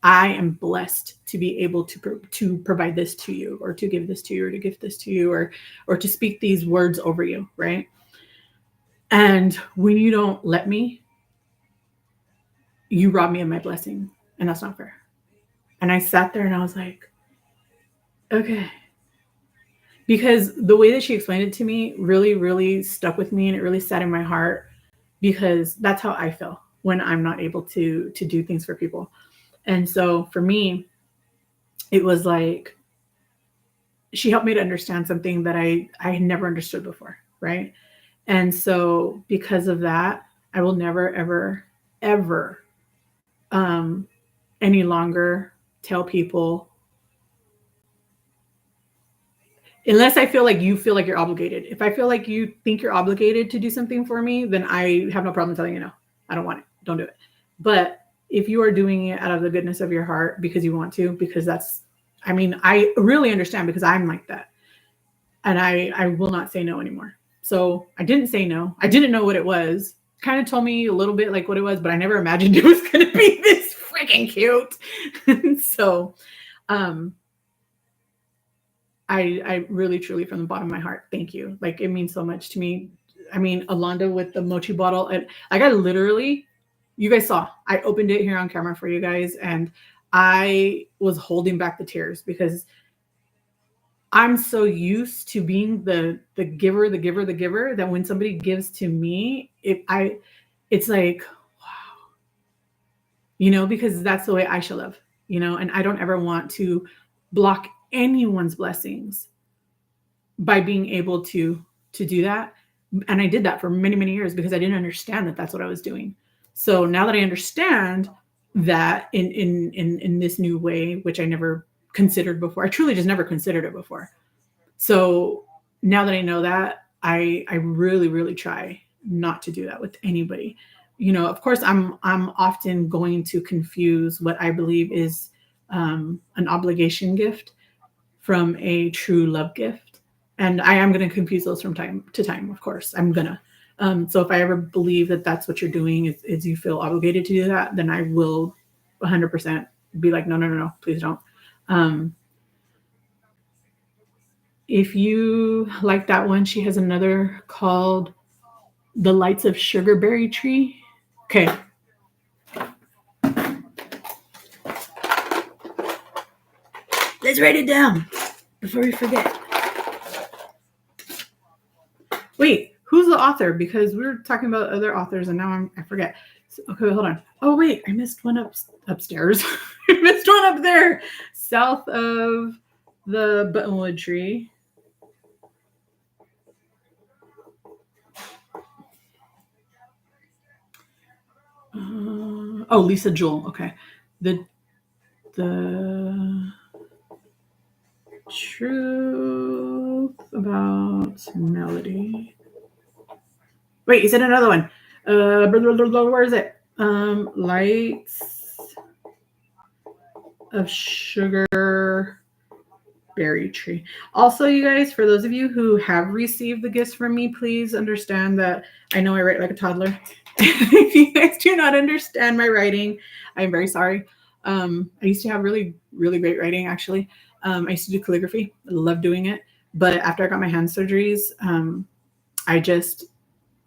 I am blessed to be able to provide this to you, or to give this to you, or to gift this to you, or to speak these words over you, right? And when you don't let me, you rob me of my blessing, and that's not fair. And I sat there and I was like, okay. Because the way that she explained it to me really, really stuck with me, and it really sat in my heart because that's how I feel when I'm not able to do things for people. And so for me, it was like she helped me to understand something that I had never understood before, right? And so because of that, I will never, ever, ever um, any longer tell people, unless I feel like you feel like you're obligated. If I feel like you think you're obligated to do something for me, then I have no problem telling you no. I don't want it. Don't do it. But if you are doing it out of the goodness of your heart because you want to, because that's, I mean, I really understand because I'm like that. And I will not say no anymore. So I didn't say no. I didn't know what it was. Kind of told me a little bit like what it was, but I never imagined it was going to be this freaking cute. So, I really, truly, from the bottom of my heart, thank you. Like, it means so much to me. I mean, Alonda with the mochi bottle, and like I literally, you guys saw, I opened it here on camera for you guys, and I was holding back the tears because I'm so used to being the giver, that when somebody gives to me, it's like, wow, because that's the way I show love, and I don't ever want to block anyone's blessings by being able to do that. And I did that for many, many years because I didn't understand that that's what I was doing. So now that I understand that in this new way, which I never considered before, I truly just never considered it before. So now that I know that, I really, really try not to do that with anybody. Of course, I'm often going to confuse what I believe is an obligation gift from a true love gift. And I am going to confuse those from time to time, of course. I'm going to. So if I ever believe that that's what you're doing is you feel obligated to do that, then I will 100% be like, no, please don't. If you like that one, she has another called The Lights of Sugarberry Tree. Okay. Let's write it down before we forget. Wait, who's the author? Because we were talking about other authors and now I forget. So, okay, hold on. Oh, wait, I missed one upstairs. I missed one up there, south of the buttonwood tree. Lisa Jewell. Okay. The truth about melody. Wait, you said another one. Where is it? Lights of Sugar Berry Tree. Also, you guys, for those of you who have received the gifts from me, please understand that I know I write like a toddler. If you guys do not understand my writing, I'm very sorry. I used to have really, really great writing, actually. I used to do calligraphy. I love doing it. But after I got my hand surgeries,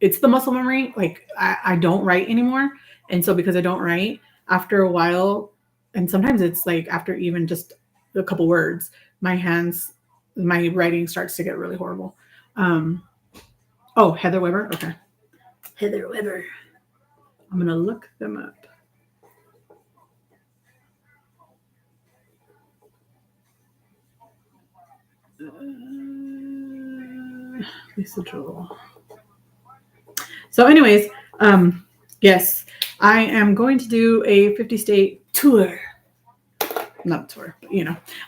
it's the muscle memory. Like I don't write anymore. And so because I don't write, after a while, and sometimes it's like after even just a couple words, my writing starts to get really horrible. Heather Weber. Okay. Heather Weber. I'm going to look them up. Lisa Joel. So anyways, yes, I am going to do a 50-state tour. Not tour, but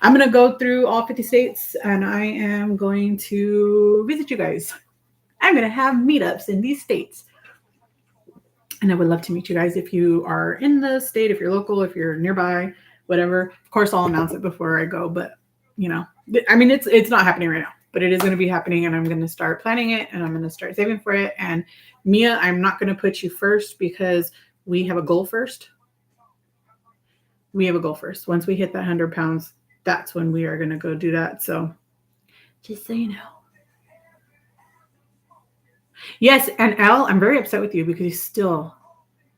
I'm going to go through all 50 states and I am going to visit you guys. I'm going to have meetups in these states. And I would love to meet you guys if you are in the state, if you're local, if you're nearby, whatever. Of course, I'll announce it before I go, but it's not happening right now, but it is going to be happening and I'm going to start planning it and I'm going to start saving for it. And Mia, I'm not going to put you first because we have a goal first. Once we hit that 100 pounds, that's when we are going to go do that. So just so you know. Yes, and Elle, I'm very upset with you because you still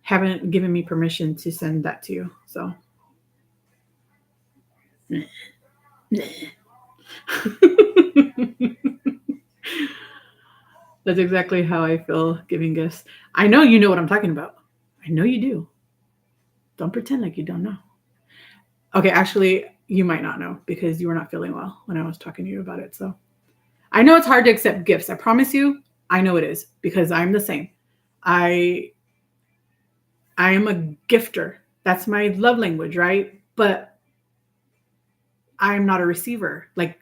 haven't given me permission to send that to you. So. That's exactly how I feel giving gifts. I know you know what I'm talking about. I know you do. Don't pretend like you don't know. Okay, actually, you might not know because you were not feeling well when I was talking to you about it. So I know it's hard to accept gifts. I promise you, I know it is because I'm the same. I am a gifter. That's my love language, right? But I'm not a receiver. Like,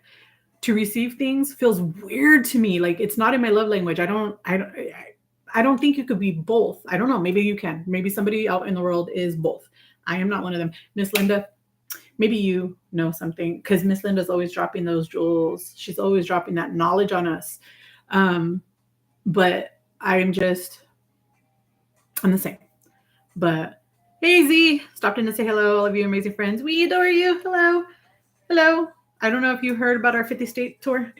to receive things feels weird to me. Like, it's not in my love language. I don't think you could be both. I don't know. Maybe you can. Maybe somebody out in the world is both. I am not one of them. Miss Linda, maybe you know something because Miss Linda's always dropping those jewels. She's always dropping that knowledge on us. But I'm the same. But hey, Z, stopped in to say hello, all of you amazing friends. We adore you. Hello. Hello. I don't know if you heard about our 50-state tour.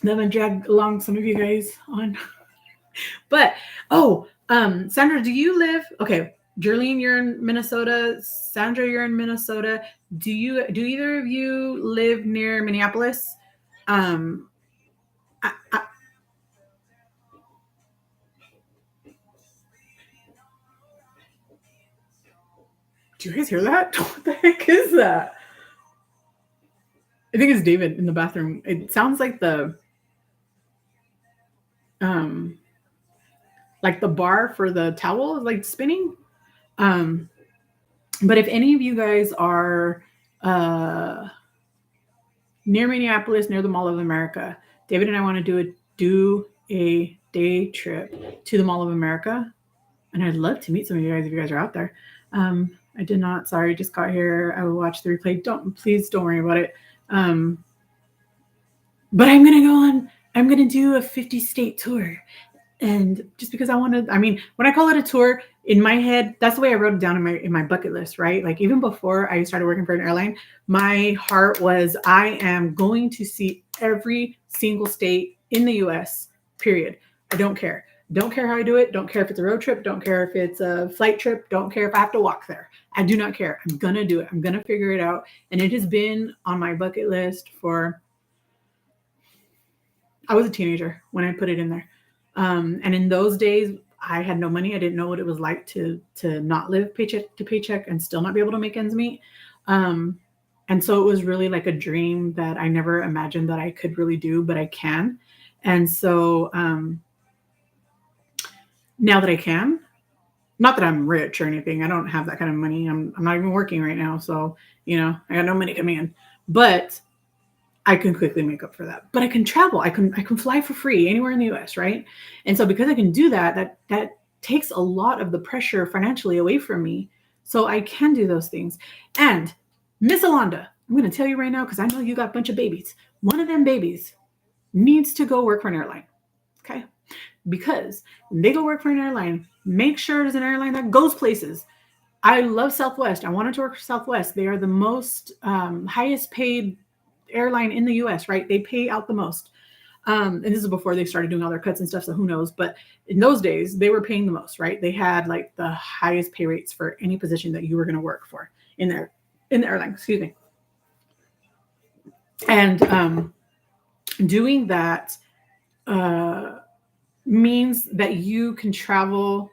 Then I dragged along some of you guys on. But, Sandra, do you live? Okay, Jerlene, you're in Minnesota. Sandra, you're in Minnesota. Do either of you live near Minneapolis? Do you guys hear that? What the heck is that? I think it's David in the bathroom. It sounds like the bar for the towel is like spinning. But if any of you guys are near Minneapolis, near the Mall of America, David and I want to do a day trip to the Mall of America. And I'd love to meet some of you guys if you guys are out there. I did not. Sorry, just got here. I will watch the replay. Please don't worry about it. But I'm going to do a 50-state tour. And just because when I call it a tour, in my head, that's the way I wrote it down in my bucket list, right? Like even before I started working for an airline, my heart was, I am going to see every single state in the US, period. I don't care. Don't care how I do it. Don't care if it's a road trip. Don't care if it's a flight trip. Don't care if I have to walk there. I do not care. I'm going to do it. I'm going to figure it out. And it has been on my bucket list I was a teenager when I put it in there. And in those days, I had no money. I didn't know what it was like to not live paycheck to paycheck and still not be able to make ends meet. And so it was really like a dream that I never imagined that I could really do, but I can. And so now that I can, Not that I'm rich or anything. I don't have that kind of money. I'm not even working right now. So, I got no money coming in. But I can quickly make up for that. But I can travel. I can fly for free anywhere in the US, right? And so because I can do that takes a lot of the pressure financially away from me. So I can do those things. And Miss Alonda, I'm going to tell you right now, because I know you got a bunch of babies. One of them babies needs to go work for an airline. Okay? Because when they go work for an airline, make sure it's an airline that goes places. I love Southwest. I wanted to work for Southwest. They are the most highest paid airline in the US, right? They pay out the most. And this is before they started doing all their cuts and stuff, so who knows? But in those days, they were paying the most, right? They had like the highest pay rates for any position that you were going to work for in the airline, excuse me. And doing that means that you can travel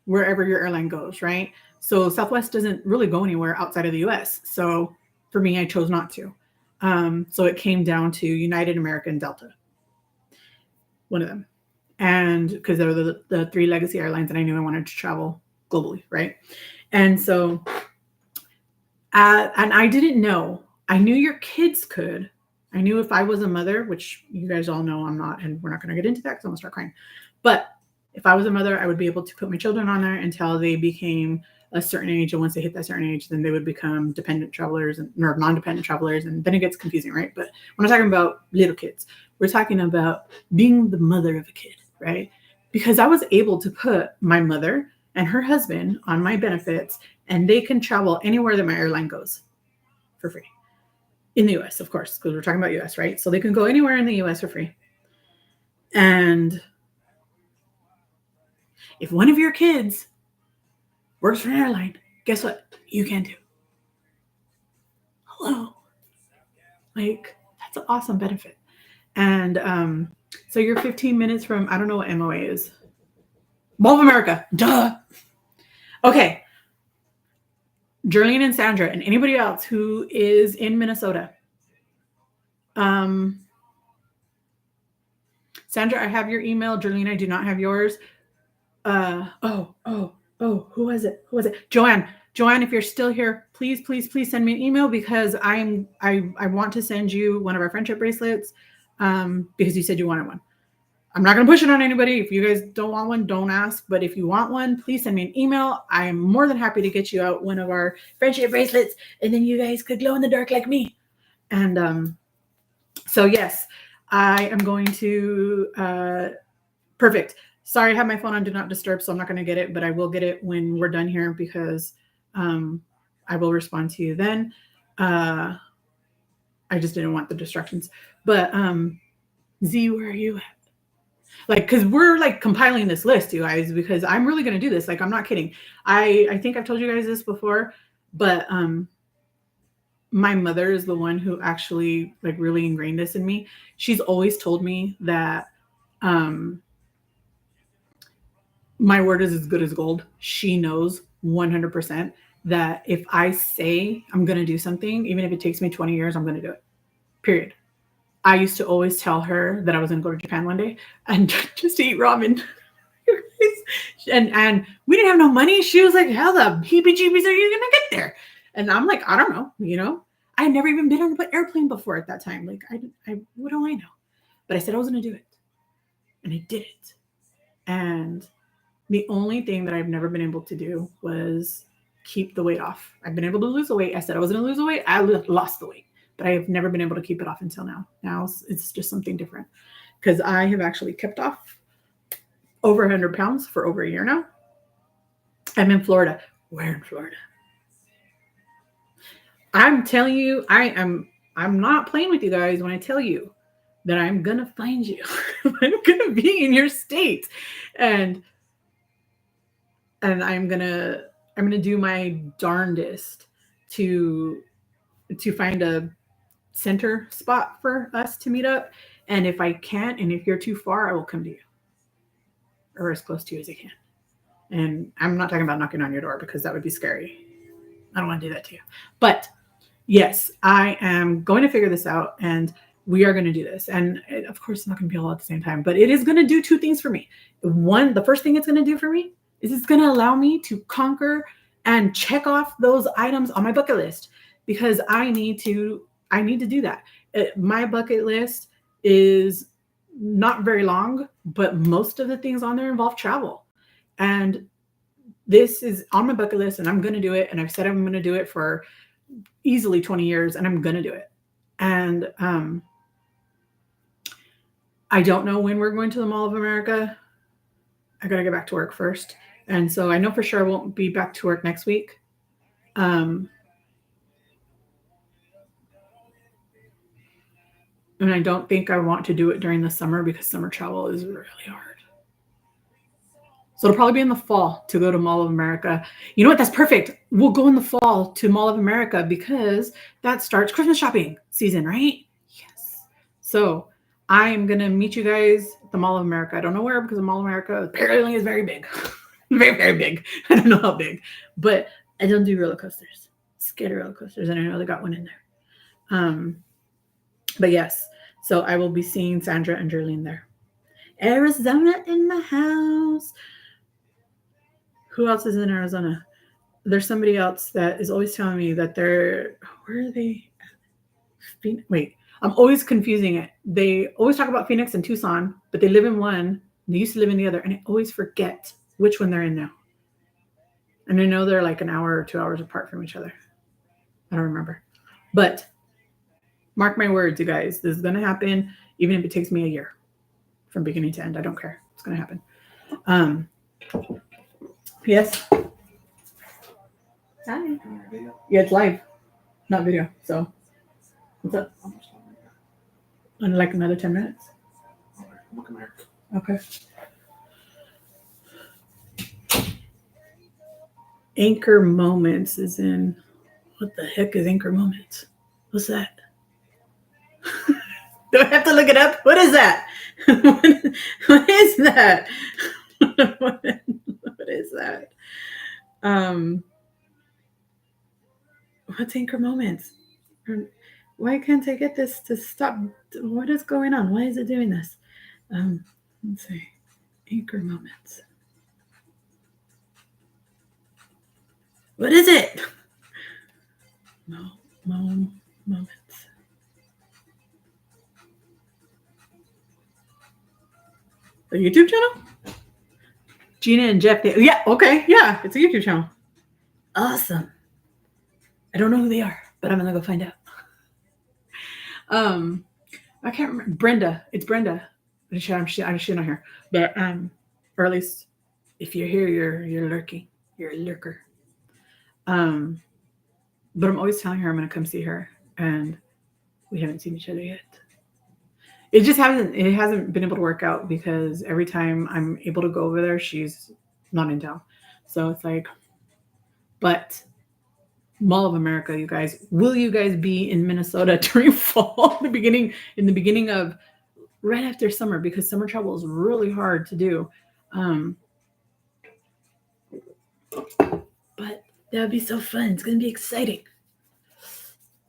wherever your airline goes, right? So Southwest doesn't really go anywhere outside of the US. So for me, I chose not to. So it came down to United, American, Delta, one of them. And because they were the three legacy airlines, and I knew I wanted to travel globally, right? And so, and I didn't know. I knew your kids could. I knew if I was a mother, which you guys all know I'm not, and we're not going to get into that because I'm going to start crying. But if I was a mother, I would be able to put my children on there until they became a certain age. And once they hit that certain age, then they would become dependent travelers or non-dependent travelers. And then it gets confusing, right? But when I'm talking about little kids, we're talking about being the mother of a kid, right? Because I was able to put my mother and her husband on my benefits, and they can travel anywhere that my airline goes for free. In the US, of course, because we're talking about US, right? So they can go anywhere in the US for free. And if one of your kids works for an airline, guess what? You can do. Hello. Like, that's an awesome benefit. And so you're 15 minutes from, I don't know what MOA is. Mall of America. Duh. Okay. Jerlene and Sandra and anybody else who is in Minnesota. Sandra, I have your email. Jerlene, I do not have yours. Who was it? Joanne, if you're still here, please send me an email, because I want to send you one of our friendship bracelets, because you said you wanted one. I'm not going to push it on anybody. If you guys don't want one, don't ask. But if you want one, please send me an email. I'm more than happy to get you out one of our friendship bracelets, and then you guys could glow in the dark like me. And so yes, I am going to perfect. Sorry, I have my phone on Do Not Disturb, so I'm not going to get it, but I will get it when we're done here, because I will respond to you then. I just didn't want the distractions. But Z, where are you at? Like, because we're like compiling this list, you guys, because I'm really going to do this. Like, I'm not kidding. I think I've told you guys this before, but my mother is the one who actually like really ingrained this in me. She's always told me that my word is as good as gold. She knows 100% that if I say I'm going to do something, even if it takes me 20 years, I'm going to do it. Period. I used to always tell her that I was going to go to Japan one day and just to eat ramen. and we didn't have no money. She was like, how the heebie-jeebies are you going to get there? And I'm like, I don't know, I had never even been on an airplane before at that time. Like, I what do I know? But I said I was going to do it. And I did it. And the only thing that I've never been able to do was keep the weight off. I've been able to lose the weight. I said I was going to lose the weight. I lost the weight. But I have never been able to keep it off until now. Now it's just something different, because I have actually kept off over 100 pounds for over a year now. I'm in Florida. Where in Florida? I'm telling you, I'm not playing with you guys when I tell you that I'm going to find you. I'm going to be in your state. And I'm going to do my darndest to find a center spot for us to meet up. And if I can't, and if you're too far, I will come to you, or as close to you as I can. And I'm not talking about knocking on your door, because that would be scary. I don't want to do that to you. But yes, I am going to figure this out, and we are going to do this. And of course, it's not going to be all at the same time, but it is going to do two things for me. One, the first thing it's going to do for me This is going to allow me to conquer and check off those items on my bucket list because I need to do that. My bucket list is not very long, but most of the things on there involve travel. And this is on my bucket list and I'm going to do it. And I've said I'm going to do it for easily 20 years and I'm going to do it. And I don't know when we're going to the Mall of America. I got to get back to work first. And so I know for sure I won't be back to work next week. And I don't think I want to do it during the summer because summer travel is really hard. So it'll probably be in the fall to go to Mall of America. You know what? That's perfect. We'll go in the fall to Mall of America because that starts Christmas shopping season, right? Yes. So I am going to meet you guys at the Mall of America. I don't know where because the Mall of America apparently is very big. Very, very big. I don't know how big. But I don't do roller coasters. Scared of roller coasters. And I know they got one in there. But yes. So I will be seeing Sandra and Jerlene there. Arizona in the house. Who else is in Arizona? There's somebody else that is always telling me that where are they? Wait, I'm always confusing it. They always talk about Phoenix and Tucson, but they live in one. They used to live in the other, and I always forget which one they're in now. And I know they're like an hour or 2 hours apart from each other. I don't remember. But mark my words, you guys. This is going to happen, even if it takes me a year from beginning to end. I don't care. It's going to happen. Yes. Hi. Yeah, it's live, not video. So, what's up? In like another 10 minutes. Okay. Anchor Moments is in. What the heck is Anchor Moments? What's that? Do I have to look it up? What is that? What is that? What is that? What's Anchor Moments? Why can't I get this to stop? What is going on? Why is it doing this? Let's see. Anchor Moments. What is it? Moments. A YouTube channel? Gina and Jeff. Yeah, okay. Yeah, it's a YouTube channel. Awesome. I don't know who they are, but I'm going to go find out. I can't remember. Brenda. It's Brenda. She's not here. But, or at least if you're here, you're lurking. You're a lurker. But I'm always telling her I'm going to come see her. And we haven't seen each other yet. It hasn't been able to work out because every time I'm able to go over there, she's not in town. So it's like, but Mall of America, you guys, will you guys be in Minnesota during fall, in the beginning of right after summer, because summer travel is really hard to do. But that would be so fun. It's going to be exciting.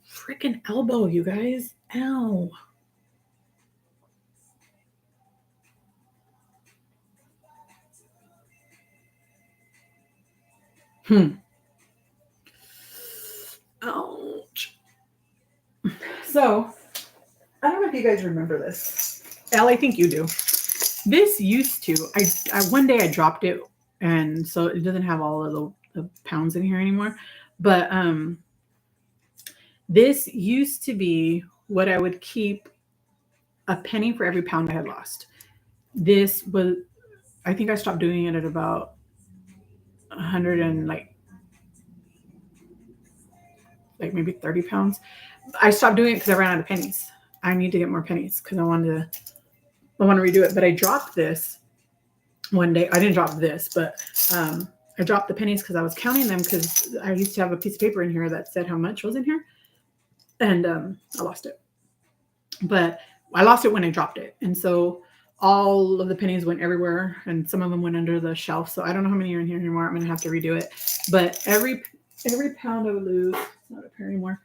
Freaking elbow, you guys. Ow. Ouch. So, I don't know if you guys remember this. Elle, I think you do. This used to, I one day I dropped it, and so it doesn't have all of the pounds in here anymore. But this used to be what I would keep a penny for every pound I had lost. This was, I think I stopped doing it at about 100 and like maybe 30 pounds. I stopped doing it because I ran out of pennies. I need to get more pennies because I want to redo it. But I dropped this one day. I didn't drop this, but I dropped the pennies because I was counting them because I used to have a piece of paper in here that said how much was in here. And I lost it. But I lost it when I dropped it. And so all of the pennies went everywhere and some of them went under the shelf. So I don't know how many are in here anymore. I'm going to have to redo it. But every pound I would lose, it's not up here anymore.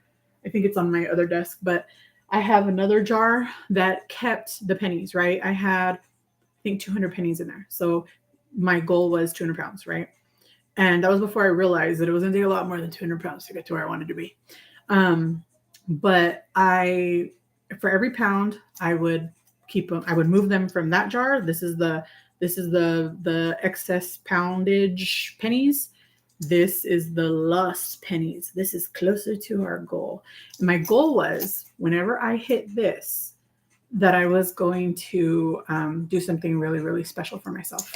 I think it's on my other desk, but I have another jar that kept the pennies, right? I had, I think 200 pennies in there. So my goal was 200 pounds, right? And that was before I realized that it was going to take a lot more than 200 pounds to get to where I wanted to be. But for every pound, I would keep them. I would move them from that jar. This is the excess poundage pennies. This is the lost pennies. This is closer to our goal. And my goal was, whenever I hit this, that I was going to do something really, really special for myself.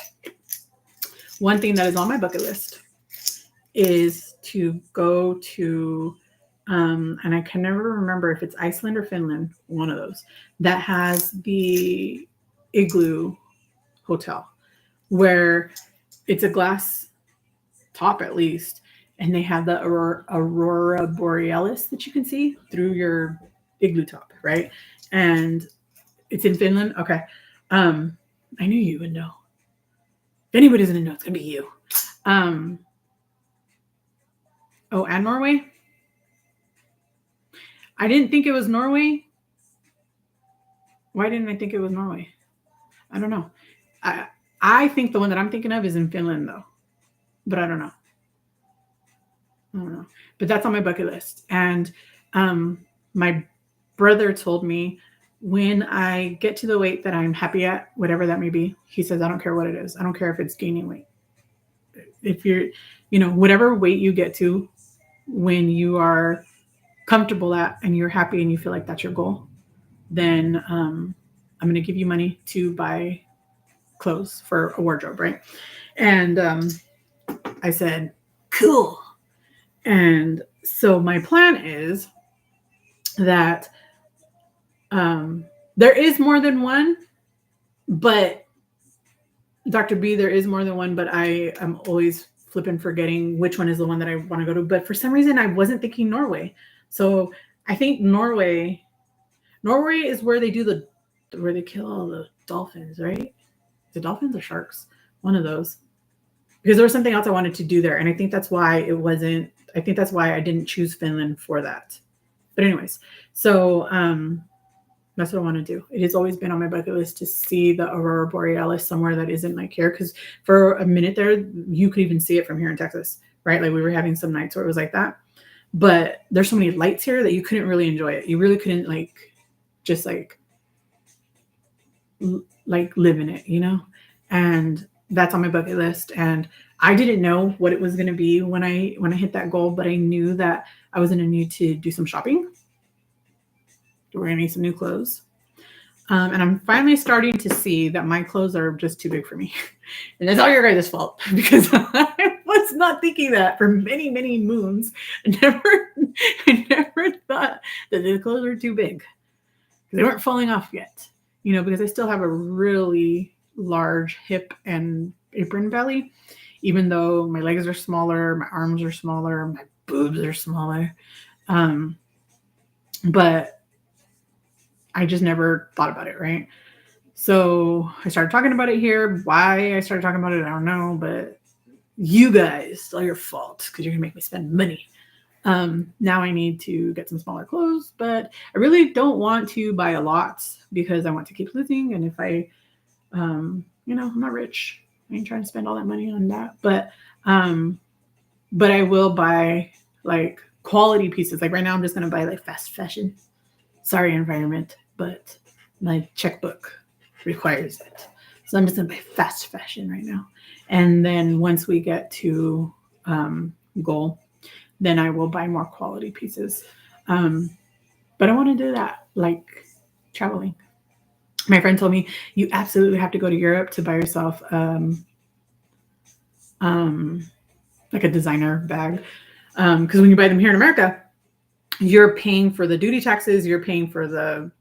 One thing that is on my bucket list is to go to, and I can never remember if it's Iceland or Finland, one of those, that has the igloo hotel, where it's a glass top at least, and they have the aurora borealis that you can see through your igloo top, right? And it's in Finland. Okay. I knew you would know. If anybody's gonna know, it's gonna be you. Oh, and Norway? I didn't think it was Norway. Why didn't I think it was Norway? I don't know. I think the one that I'm thinking of is in Finland, though. But I don't know. But that's on my bucket list. And my brother told me, when I get to the weight that I'm happy at, whatever that may be, he says, I don't care what it is. I don't care if it's gaining weight. If you're, whatever weight you get to when you are comfortable at and you're happy and you feel like that's your goal, then I'm going to give you money to buy clothes for a wardrobe, right? And I said, cool. And so my plan is that there is more than one, but Dr. B, there is more than one, but I am always flipping forgetting which one is the one that I want to go to. But for some reason, I wasn't thinking Norway. So I think Norway is where they do where they kill all the dolphins, right? The dolphins or sharks? One of those. Because there was something else I wanted to do there. And I think that's why I didn't choose Finland for that. But anyways, so that's what I want to do. It has always been on my bucket list to see the aurora borealis somewhere that isn't like here. Because for a minute there, you could even see it from here in Texas, right? Like we were having some nights where it was like that. But there's so many lights here that you couldn't really enjoy it. You really couldn't just live in it, And that's on my bucket list. And I didn't know what it was going to be when I hit that goal, but I knew that I was going to need to do some shopping. We're going to need some new clothes. And I'm finally starting to see that my clothes are just too big for me. And it's all your guys' fault, because I was not thinking that for many, many moons. I never thought that the clothes were too big. They weren't falling off yet, because I still have a really large hip and apron belly, even though my legs are smaller, my arms are smaller, my boobs are smaller. But I just never thought about it, right? So I started talking about it here. Why I started talking about it, I don't know, but you guys, it's all your fault, because you're going to make me spend money. Now I need to get some smaller clothes, but I really don't want to buy a lot because I want to keep losing. And if I'm not rich, I ain't trying to spend all that money on that, but I will buy quality pieces. Like right now I'm just going to buy fast fashion. Sorry, environment, but my checkbook requires it. So I'm just going to buy fast fashion right now. And then once we get to goal, then I will buy more quality pieces. But I want to do that, traveling. My friend told me, you absolutely have to go to Europe to buy yourself a designer bag. Because when you buy them here in America, you're paying for the duty taxes, you're paying for the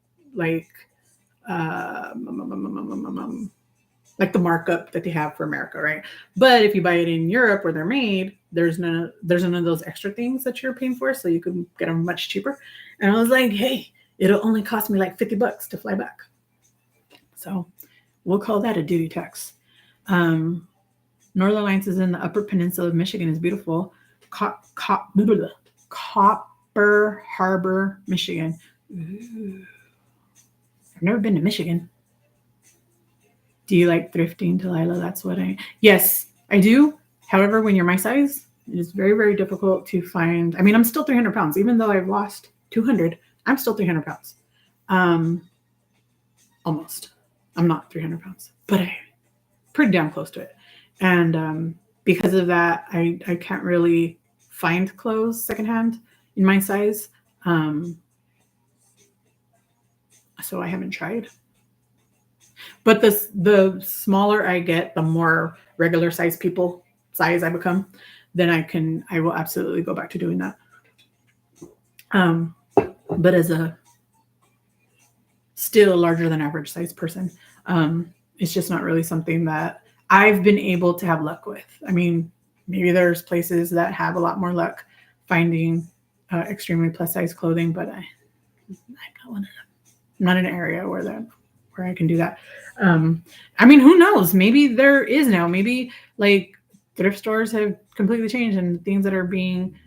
the markup that they have for America, right? But if you buy it in Europe where they're made, there's none of those extra things that you're paying for, so you can get them much cheaper. And I was like, hey, it'll only cost me $50 to fly back. So we'll call that a duty tax. Northern Lights is in the Upper Peninsula of Michigan. It's beautiful. Copper Harbor, Michigan. Ooh. I've never been to Michigan. Do you like thrifting, Delilah? That's what yes, I do. However, when you're my size, it is very, very difficult to find. I mean, I'm still 300 pounds, even though I've lost 200, I'm still 300 pounds. Almost. I'm not 300 pounds, but I'm pretty damn close to it. And because of that, I can't really find clothes secondhand in my size. So I haven't tried. But the smaller I get, the more regular size size I become, then I will absolutely go back to doing that. But as a still larger than average size person, it's just not really something that I've been able to have luck with. I mean, maybe there's places that have a lot more luck finding extremely plus size clothing, but I'm not one of them. I'm not in an area where I can do that. I mean, who knows? Maybe there is now. Maybe like thrift stores have completely changed, and things that are being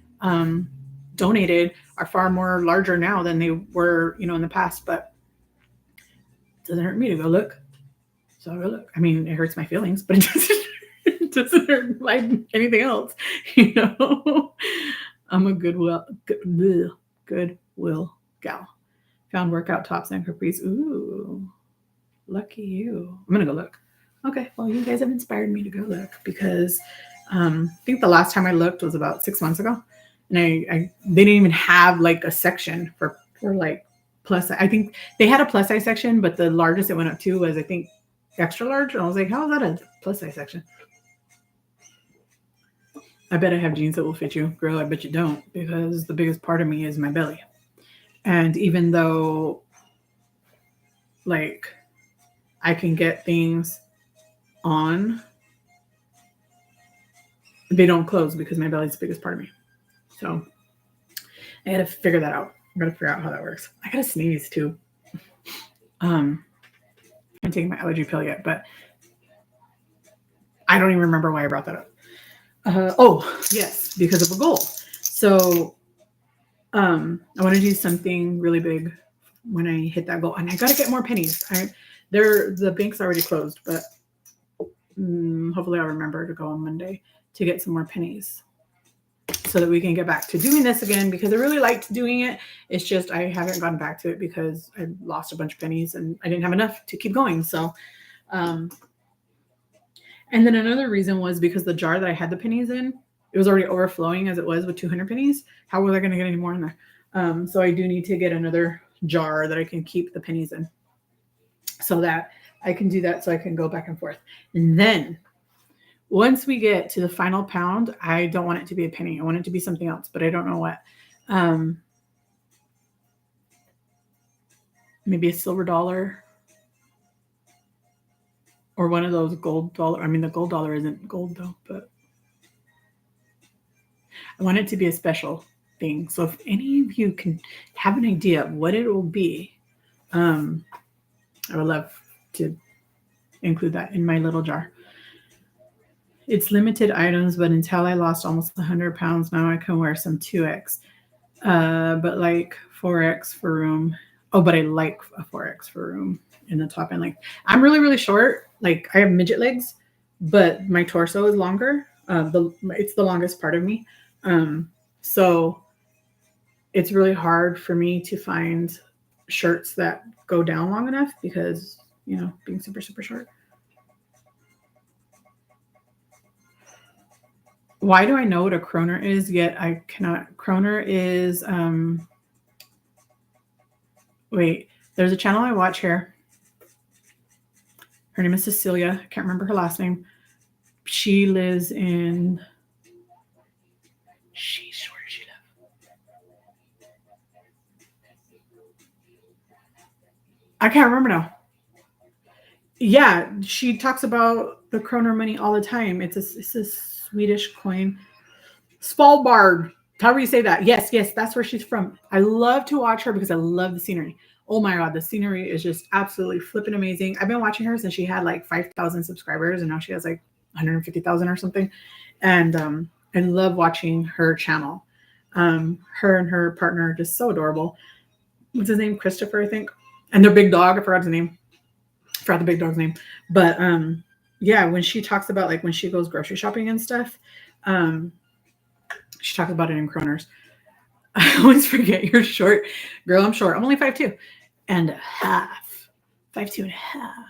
donated are far more larger now than they were, in the past. But it doesn't hurt me to go look. So I go look. I mean, it hurts my feelings, but it doesn't hurt like anything else. I'm a goodwill gal. Found workout tops and capris. Ooh, lucky you. I'm gonna go look. Okay, well, you guys have inspired me to go look because I think the last time I looked was about 6 months ago, and they didn't even have like a section for like plus. I think they had a plus size section, but the largest it went up to was, I think, extra large. And I was like, how is that a plus size section? I bet I have jeans that will fit you, girl. I bet you don't, because the biggest part of me is my belly. And even though, like, I can get things on, they don't close because my belly is the biggest part of me. So I got to figure that out. I got to figure out how that works. I got to sneeze too. I haven't taken my allergy pill yet, but I don't even remember why I brought that up. Yes, because of a goal. So I want to do something really big when I hit that goal, and I got to get more pennies. The bank's already closed, but hopefully I'll remember to go on Monday to get some more pennies so that we can get back to doing this again, because I really liked doing it. It's just I haven't gone back to it because I lost a bunch of pennies and I didn't have enough to keep going. So, and then another reason was because the jar that I had the pennies in, it was already overflowing as it was with 200 pennies. How was I going to get any more in there? So I do need to get another jar that I can keep the pennies in so that I can do that, so I can go back and forth. And then once we get to the final pound, I don't want it to be a penny. I want it to be something else, but I don't know what. Maybe a silver dollar or one of those gold dollar. I mean, the gold dollar isn't gold though, but I want it to be a special thing. So if any of you can have an idea of what it will be, I would love to include that in my little jar. It's limited items, but until I lost almost 100 pounds, now I can wear some 2X, but like 4X for room. Oh, but I like a 4X for room in the top and length. I'm really, really short. Like I have midget legs, but my torso is longer. It's the longest part of me. So it's really hard for me to find shirts that go down long enough because, being super, super short. Why do I know what a kroner is, yet I cannot? Kroner is, wait, there's a channel I watch here. Her name is Cecilia. I can't remember her last name. She lives in, where does she live? I can't remember now. Yeah, she talks about the kroner money all the time. It's a Swedish coin. Svalbard. However you say that. Yes, that's where she's from. I love to watch her because I love the scenery. Oh my God, the scenery is just absolutely flipping amazing. I've been watching her since she had like 5,000 subscribers, and now she has like 150,000 or something. And I love watching her channel. Her and her partner are just so adorable. What's his name? Christopher, I think. And their big dog, I forgot his name. forgot the big dog's name. But yeah, when she talks about like when she goes grocery shopping and stuff, she talks about it in kroners. I always forget you're short. Girl, I'm short. I'm only 5'2" and a half. 5'2" and a half.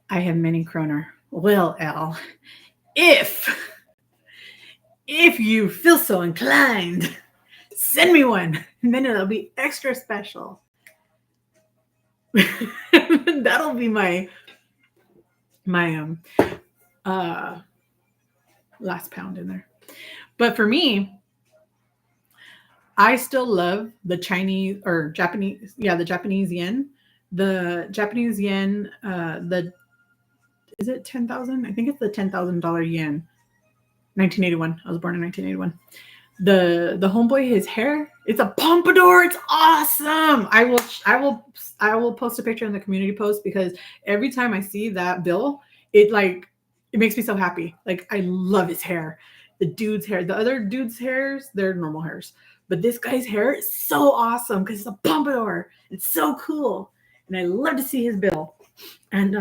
I have many kroner. Well, Elle, if you feel so inclined, send me one, and then it'll be extra special. That'll be my last pound in there. But for me, I still love the Chinese or Japanese, the Japanese yen. The Japanese yen, is it 10,000? I think it's the $10,000 yen. 1981. I was born in 1981. The homeboy, his hair, it's a pompadour. It's awesome. I will post a picture in the community post because every time I see that bill, it makes me so happy. Like, I love his hair. The dude's hair, the other dude's hairs, they're normal hairs. But this guy's hair is so awesome because it's a pompadour. It's so cool. And I love to see his bill. And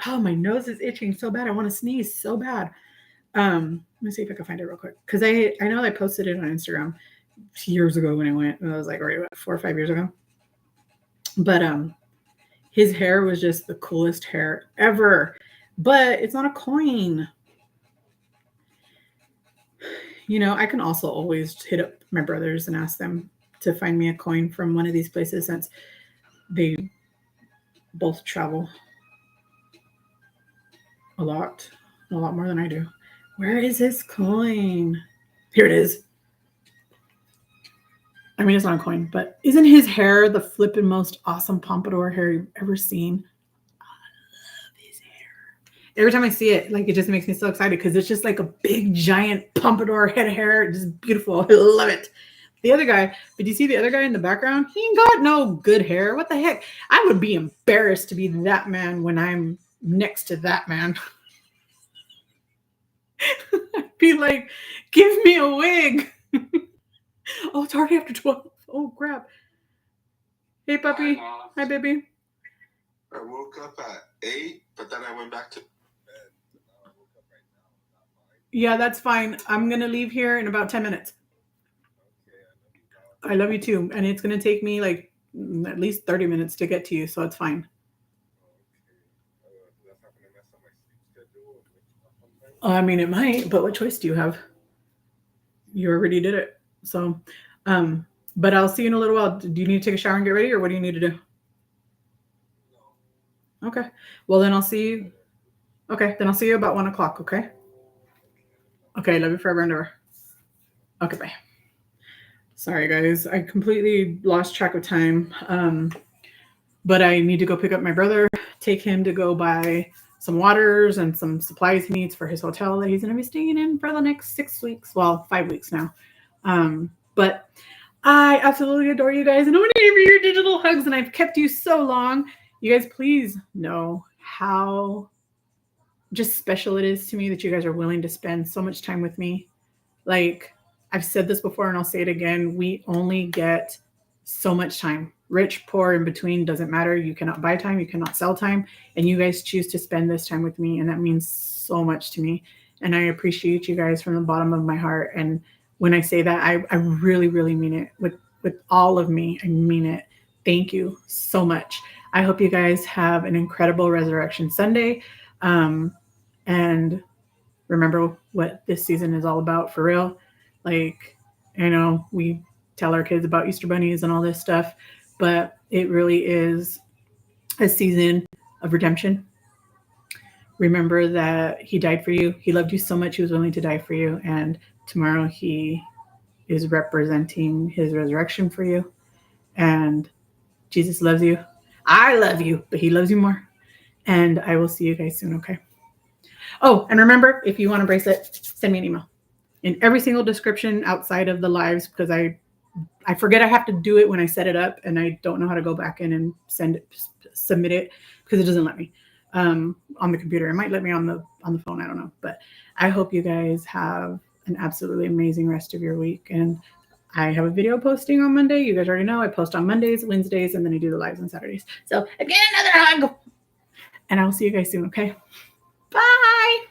oh, my nose is itching so bad. I want to sneeze so bad. Let me see if I can find it real quick. Because I know I posted it on Instagram years ago when I went. It was like already 4 or 5 years ago. But his hair was just the coolest hair ever. But it's not a coin. You know, I can also always hit up my brothers and ask them to find me a coin from one of these places since they both travel a lot more than I do. Where is his coin? Here it is. I mean, it's not a coin, but isn't his hair the flippin' most awesome pompadour hair you've ever seen? I love his hair. Every time I see it, like, it just makes me so excited because it's just like a big, giant pompadour head of hair. Just beautiful. I love it. The other guy, did you see the other guy in the background? He ain't got no good hair. What the heck? I would be embarrassed to be that man when I'm next to that man. I'd be like, give me a wig. Oh, it's already after 12. Oh, crap. Hey, puppy. Hi, baby. I woke up at 8, but then I went back to bed. I woke up right now. Yeah, that's fine. I'm going to leave here in about 10 minutes. Okay, I love you too. And it's going to take me like at least 30 minutes to get to you, so it's fine. That's not going to mess up my sleep schedule? I mean, it might, but what choice do you have? You already did it. So, but I'll see you in a little while. Do you need to take a shower and get ready, or what do you need to do? No. Okay. Well, then I'll see you. Okay. Then I'll see you about 1 o'clock. Okay. Okay. Love you forever and ever. Okay. Bye. Sorry, guys. I completely lost track of time. But I need to go pick up my brother, take him to go buy some waters and some supplies he needs for his hotel that he's going to be staying in for the next 6 weeks. Well, 5 weeks now. But I absolutely adore you guys. And I want to give you your digital hugs. And I've kept you so long. You guys, please know how just special it is to me that you guys are willing to spend so much time with me. Like, I've said this before and I'll say it again. We only get so much time. Rich, poor, in between, doesn't matter. You cannot buy time. You cannot sell time. And you guys choose to spend this time with me. And that means so much to me. And I appreciate you guys from the bottom of my heart. And when I say that, I really, really mean it. With all of me, I mean it. Thank you so much. I hope you guys have an incredible Resurrection Sunday. And remember what this season is all about for real. Like, you know, we tell our kids about Easter bunnies and all this stuff, but it really is a season of redemption. Remember that he died for you. He loved you so much. He was willing to die for you. And tomorrow he is representing his resurrection for you. And Jesus loves you. I love you, but he loves you more. And I will see you guys soon, okay? Oh, and remember, if you want a bracelet, send me an email. In every single description outside of the lives, because I forget I have to do it when I set it up, and I don't know how to go back in and submit it because it doesn't let me on the computer. It might let me on the phone. I don't know. But I hope you guys have an absolutely amazing rest of your week. And I have a video posting on Monday. You guys already know I post on Mondays, Wednesdays, and then I do the lives on Saturdays. So again, another hug. And I'll see you guys soon, okay? Bye.